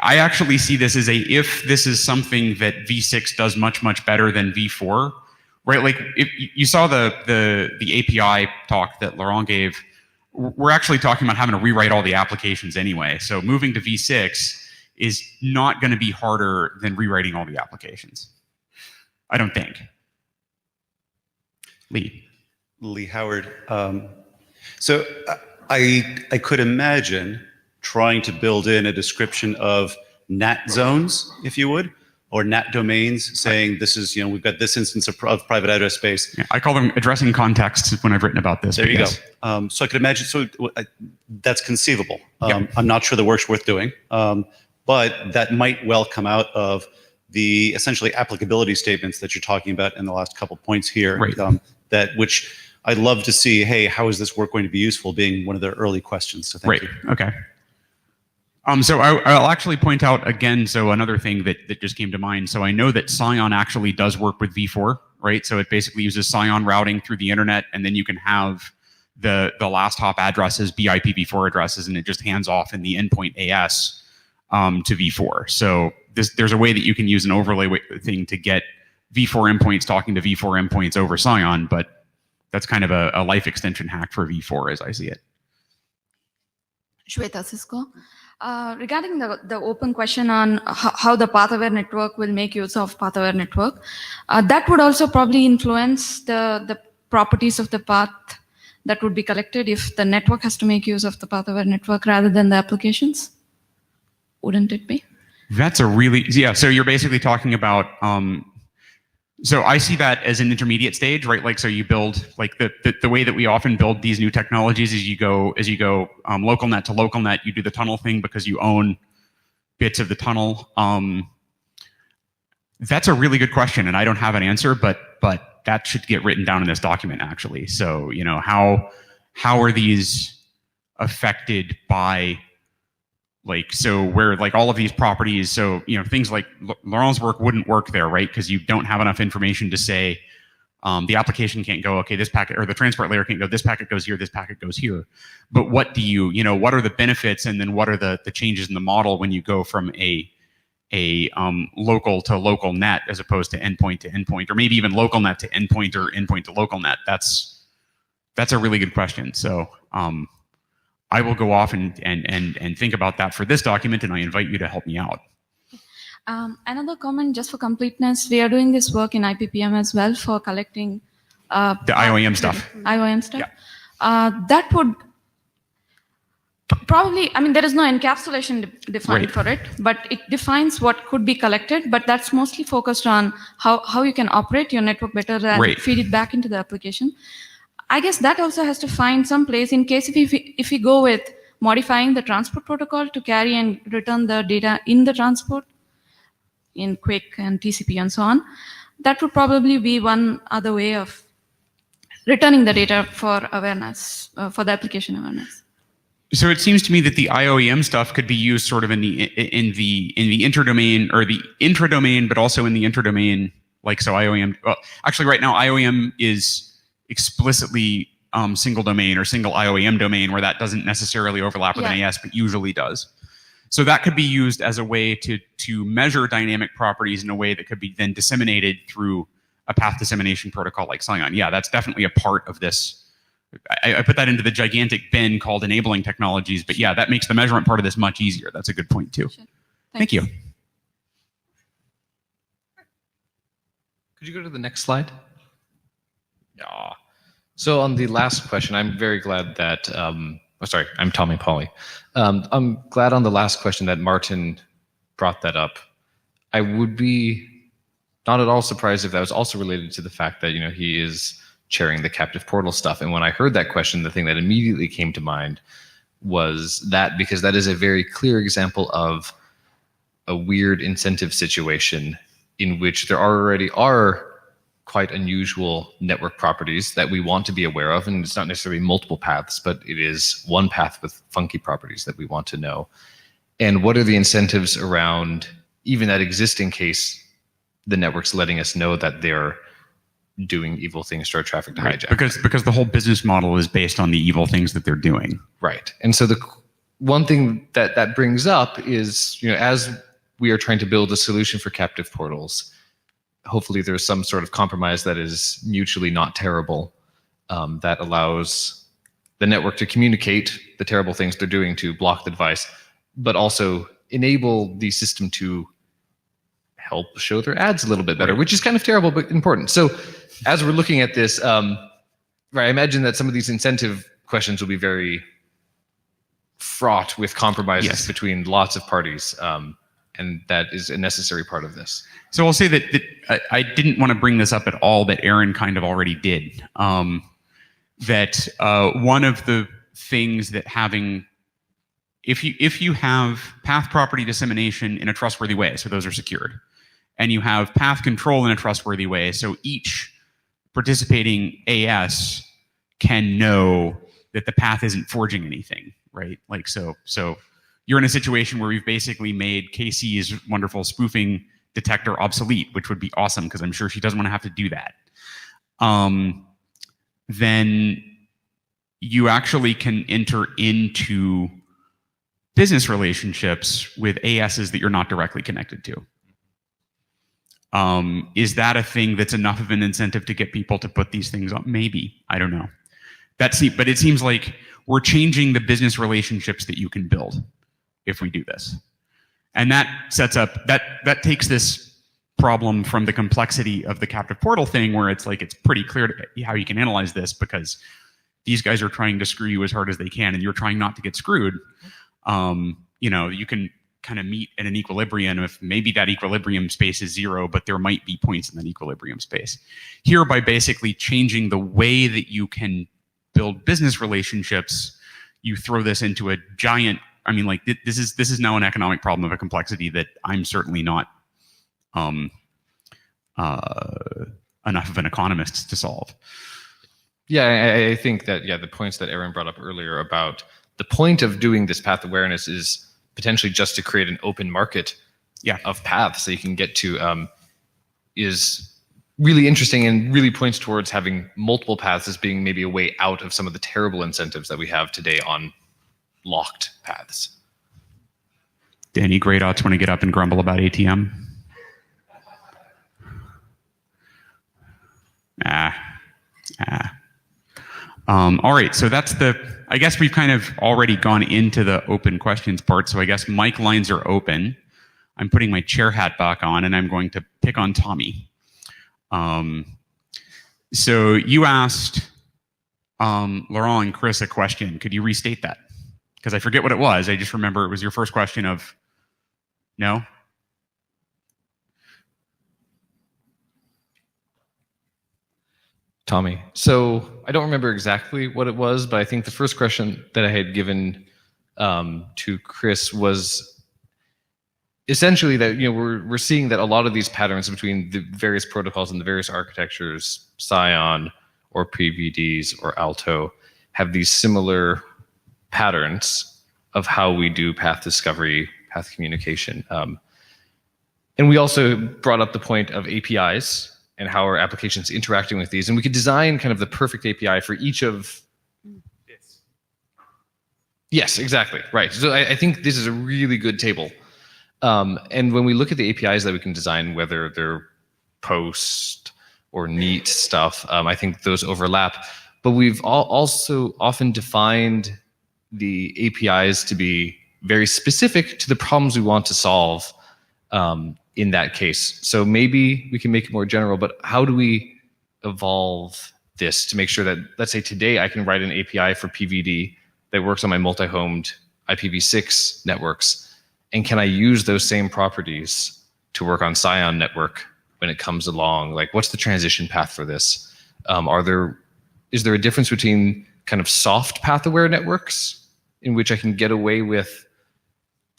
I actually see this as if this is something that V6 does much, much better than V4, right? Like, if you saw the API talk that Laurent gave, we're actually talking about having to rewrite all the applications anyway. So moving to V6 is not going to be harder than rewriting all the applications, I don't think. Lee Howard. So I could imagine trying to build in a description of NAT zones, if you would, or NAT domains, saying this is, we've got this instance of private address space. Yeah, I call them addressing contexts when I've written about this. There you go. So I could imagine, that's conceivable. I'm not sure the work's worth doing, but that might well come out of the essentially applicability statements that you're talking about in the last couple points here. Right. Which I'd love to see, hey, how is this work going to be useful, being one of the early questions. So thank you. Okay. So I'll actually point out again, so another thing that just came to mind. So I know that Scion actually does work with V4, right? So it basically uses Scion routing through the internet, and then you can have the last hop addresses be IPv4 addresses, and it just hands off in the endpoint AS to V4. So there's a way that you can use an overlay thing to get V4 endpoints talking to V4 endpoints over Scion, but that's kind of a life extension hack for V4 as I see it. Shweta, Cisco. Regarding the open question on how the path-aware network will make use of path-aware network, that would also probably influence the properties of the path that would be collected if the network has to make use of the path-aware network rather than the applications. Wouldn't it be? That's a really, yeah, so you're basically talking about, so I see that as an intermediate stage, right? Like, so you build, like the way that we often build these new technologies is you go local net to local net, you do the tunnel thing because you own bits of the tunnel. That's a really good question, and I don't have an answer, but that should get written down in this document actually. So, you know, how are these affected by, like, so where like all of these properties, so, you know, things like Laurent's work wouldn't work there, right? Because you don't have enough information to say the application can't go, okay, this packet, or the transport layer can't go, this packet goes here, this packet goes here. But what do you know, what are the benefits, and then what are the changes in the model when you go from a local to local net as opposed to endpoint, or maybe even local net to endpoint or endpoint to local net? That's a really good question. So I will go off and think about that for this document, and I invite you to help me out. Another comment, just for completeness, we are doing this work in IPPM as well for collecting the IOM stuff. IOM stuff. Yeah. That would probably, I mean, there is no encapsulation defined for it, but it defines what could be collected, but that's mostly focused on how you can operate your network better and feed it back into the application. I guess that also has to find some place in case if we go with modifying the transport protocol to carry and return the data in the transport in Quick and TCP and so on. That would probably be one other way of returning the data for awareness, for the application awareness. So it seems to me that the IOEM stuff could be used sort of in the interdomain, or the intradomain, but also in the interdomain. Like, so IOEM. Well, actually, right now IOEM is explicitly single domain or single IOEM domain, where that doesn't necessarily overlap with an AS, but usually does. So that could be used as a way to measure dynamic properties in a way that could be then disseminated through a path dissemination protocol like Scion. Yeah, that's definitely a part of this. I put that into the gigantic bin called enabling technologies, but yeah, that makes the measurement part of this much easier. That's a good point too. Sure. Thank you. Could you go to the next slide? Yeah. So on the last question, I'm very glad that, sorry, I'm Tommy Pauly. I'm glad on the last question that Martin brought that up. I would be not at all surprised if that was also related to the fact that, you know, he is chairing the captive portal stuff. And when I heard that question, the thing that immediately came to mind was that, because that is a very clear example of a weird incentive situation in which there already are quite unusual network properties that we want to be aware of. And it's not necessarily multiple paths, but it is one path with funky properties that we want to know. And what are the incentives around even that existing case, the network's letting us know that they're doing evil things to our traffic to hijack? Because the whole business model is based on the evil things that they're doing. Right. And so the one thing that brings up is, you know, as we are trying to build a solution for captive portals, hopefully there's some sort of compromise that is mutually not terrible, that allows the network to communicate the terrible things they're doing to block the device, but also enable the system to help show their ads a little bit better, which is kind of terrible but important. So as we're looking at this, right, I imagine that some of these incentive questions will be very fraught with compromises between lots of parties, and that is a necessary part of this. So I'll say that I didn't want to bring this up at all, but Aaron kind of already did. That one of the things that having, if you have path property dissemination in a trustworthy way, so those are secured, and you have path control in a trustworthy way, so each participating AS can know that the path isn't forging anything, right? Like, so you're in a situation where we've basically made KC's wonderful spoofing detector obsolete, which would be awesome because I'm sure she doesn't want to have to do that. Then you actually can enter into business relationships with ASs that you're not directly connected to. Is that a thing that's enough of an incentive to get people to put these things on? Maybe. I don't know. But it seems like we're changing the business relationships that you can build if we do this. And that sets up, that takes this problem from the complexity of the captive portal thing, where it's like, it's pretty clear how you can analyze this, because these guys are trying to screw you as hard as they can, and you're trying not to get screwed. You can kind of meet at an equilibrium if maybe that equilibrium space is 0, but there might be points in that equilibrium space. Here, by basically changing the way that you can build business relationships, you throw this into a giant, this is now an economic problem of a complexity that I'm certainly not enough of an economist to solve. Yeah, I think that, the points that Aaron brought up earlier about the point of doing this path awareness is potentially just to create an open market of paths that you can get to, is really interesting and really points towards having multiple paths as being maybe a way out of some of the terrible incentives that we have today on locked paths. Any great oughts want to get up and grumble about ATM? All right, so that's I guess we've kind of already gone into the open questions part, so I guess mic lines are open. I'm putting my chair hat back on, and I'm going to pick on Tommy. So you asked Laurent and Chris a question. Could you restate that? Because I forget what it was. I just remember it was your first question of, no? Tommy. So I don't remember exactly what it was, but I think the first question that I had given to Chris was essentially that we're seeing that a lot of these patterns between the various protocols and the various architectures, Scion or PVDs or Alto, have these similar patterns of how we do path discovery, path communication. And we also brought up the point of APIs and how our applications interacting with these. And we could design kind of the perfect API for each of this. Yes, exactly. Right. So I think this is a really good table. And when we look at the APIs that we can design, whether they're POST or NEAT stuff, I think those overlap. But we've also often defined the APIs to be very specific to the problems we want to solve in that case. So maybe we can make it more general, but how do we evolve this to make sure that, let's say today I can write an API for PVD that works on my multi-homed IPv6 networks, and can I use those same properties to work on Scion network when it comes along? Like, what's the transition path for this? Is there a difference between kind of soft path-aware networks in which I can get away with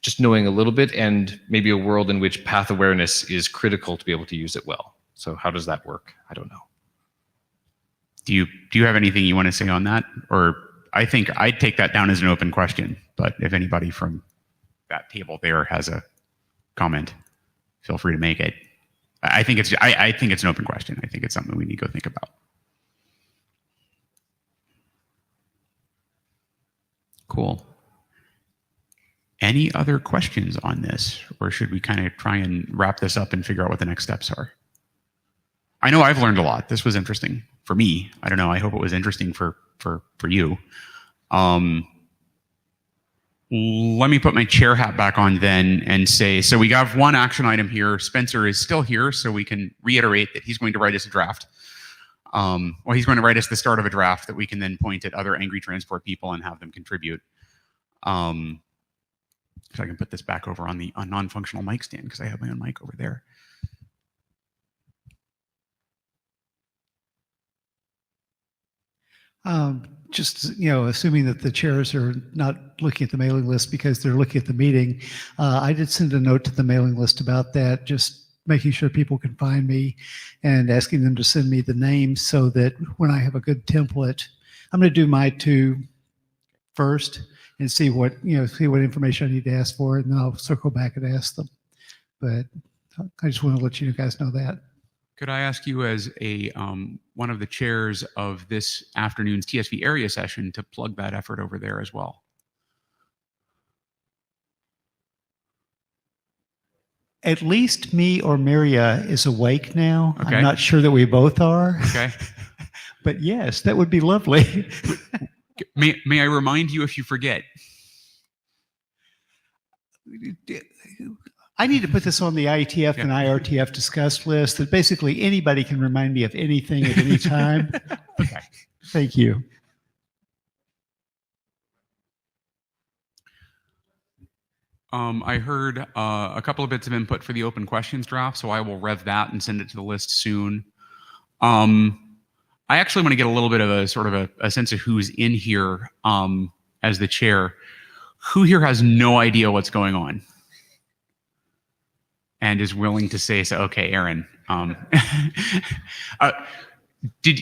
just knowing a little bit, and maybe a world in which path awareness is critical to be able to use it well? So how does that work? I don't know. Do you have anything you want to say on that? Or I think I'd take that down as an open question, but if anybody from that table there has a comment, feel free to make it. I think it's an open question. I think it's something we need to go think about. Cool. Any other questions on this, or should we kind of try and wrap this up and figure out what the next steps are? I know I've learned a lot. This was interesting for me. I don't know. I hope it was interesting for you. Let me put my chair hat back on then and say, so we got one action item here. Spencer is still here, so we can reiterate that he's going to write us a draft. He's going to write us the start of a draft that we can then point at other angry transport people and have them contribute. So I can put this back over on the non-functional mic stand because I have my own mic over there. Just, assuming that the chairs are not looking at the mailing list because they're looking at the meeting, I did send a note to the mailing list about that, just making sure people can find me and asking them to send me the names so that when I have a good template, I'm going to do my two first and see what information I need to ask for, and then I'll circle back and ask them. But I just want to let you guys know that. Could I ask you, as a one of the chairs of this afternoon's TSV area session, to plug that effort over there as well? At least me or Maria is awake now. Okay. I'm not sure that we both are. Okay. But yes, that would be lovely. May I remind you if you forget? I need to put this on the IETF and IRTF discussed list that basically anybody can remind me of anything at any time. Okay. Thank you. I heard a couple of bits of input for the open questions draft, so I will rev that and send it to the list soon. I actually want to get a little bit of a sort of a sense of who's in here as the chair. Who here has no idea what's going on and is willing to say so? Okay, Aaron. Do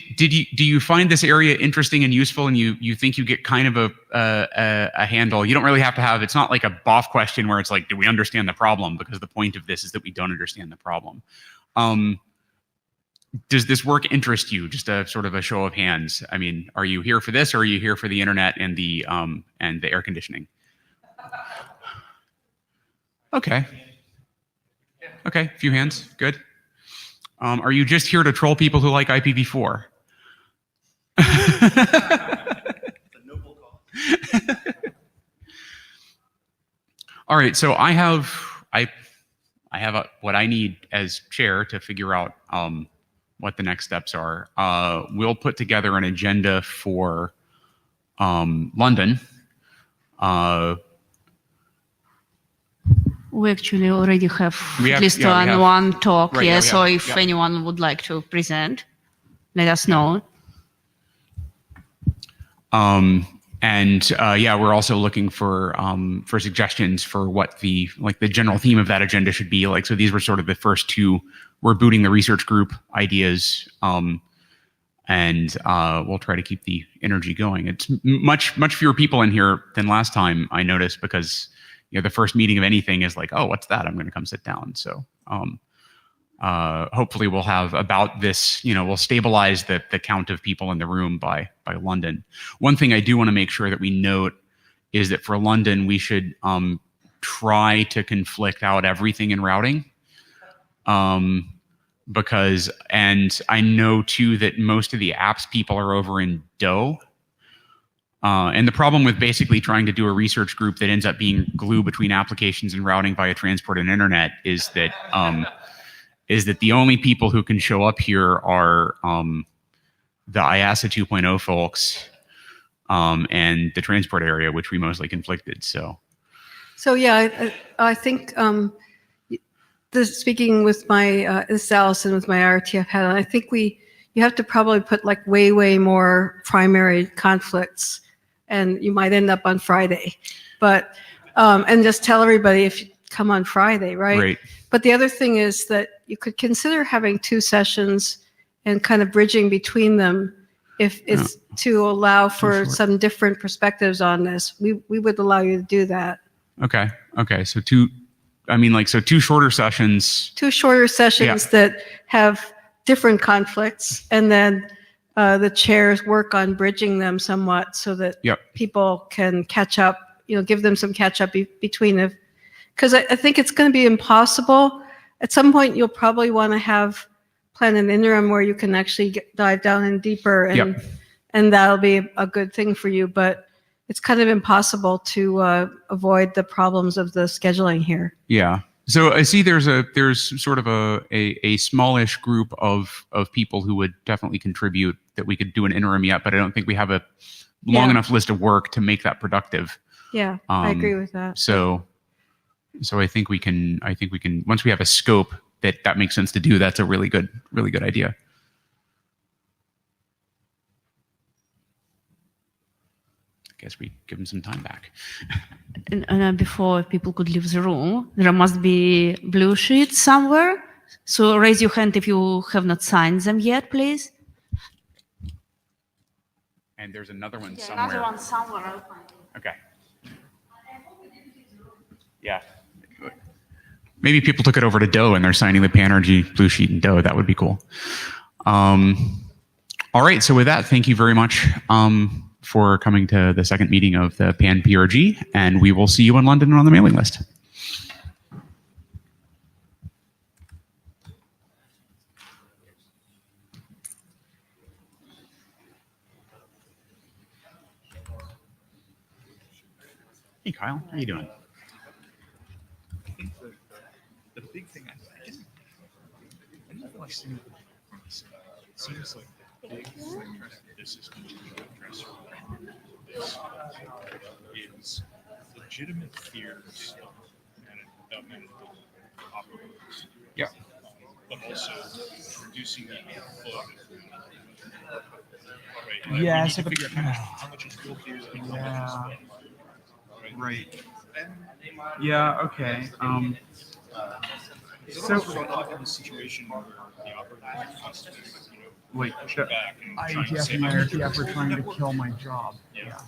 you find this area interesting and useful, and you think you get kind of a handle? You don't really have to have. It's not like a BOF question where it's like, do we understand the problem? Because the point of this is that we don't understand the problem. Does this work interest you? Just a sort of a show of hands. I mean, are you here for this, or are you here for the internet and the air conditioning? Okay. Okay, a few hands. Good. Are you just here to troll people who like IPv4? All right, so I have what I need as chair to figure out what the next steps are. We'll put together an agenda for London. We actually already have at least one talk, right, so if anyone would like to present, let us know. We're also looking for suggestions for what the general theme of that agenda should be. Like, so these were sort of the first two. We're booting the research group ideas, and we'll try to keep the energy going. It's much fewer people in here than last time, I noticed, because the first meeting of anything is like, oh, what's that? I'm going to come sit down. So hopefully we'll have about this, we'll stabilize the count of people in the room by London. One thing I do want to make sure that we note is that for London, we should try to conflict out everything in routing. Because I know too that most of the apps people are over in Doe. And the problem with basically trying to do a research group that ends up being glue between applications and routing via transport and internet is that the only people who can show up here are the IASA 2.0 folks and the transport area, which we mostly conflicted. So yeah, I think speaking with my this is Allison with my RTF hat on, I think you have to probably put like way more primary conflicts. And you might end up on Friday, but and just tell everybody if you come on Friday, right? Right. But the other thing is that you could consider having two sessions and kind of bridging between them, if it's to allow for some different perspectives on this. We would allow you to do that. Okay. So two shorter sessions. Two shorter sessions that have different conflicts, and then the chairs work on bridging them somewhat so that people can catch up, give them some catch up between because I think it's going to be impossible. At some point, you'll probably want to plan an interim where you can actually dive down in deeper, and that'll be a good thing for you. But it's kind of impossible to avoid the problems of the scheduling here. Yeah. So I see there's sort of a smallish group of people who would definitely contribute that we could do an interim yet, but I don't think we have a long enough list of work to make that productive. Yeah, I agree with that. So I think we can once we have a scope that makes sense to do, that's a really good idea. I guess we give them some time back. And before people could leave the room, there must be blue sheets somewhere. So raise your hand if you have not signed them yet, please. And there's another one somewhere. Another one somewhere. I'll find it. Okay. Yeah. Maybe people took it over to Doe and they're signing the PANRG blue sheet in Doe. That would be cool. All right. So with that, thank you very much for coming to the second meeting of the PAN-PRG, and we will see you in London and on the mailing list. Hey, Kyle. How you doing? The big thing I didn't really see it seems like the big thing that this is going to address this is legitimate fears about medical operators. Yeah. But also reducing the flow of right? Yeah, We need so to the- figure out how much is real fears and how much is Right. Yeah. Okay. So in a situation where the operator wants to, Wait, push it back and try and IETF save and it. IETF are trying to kill my job. Yeah.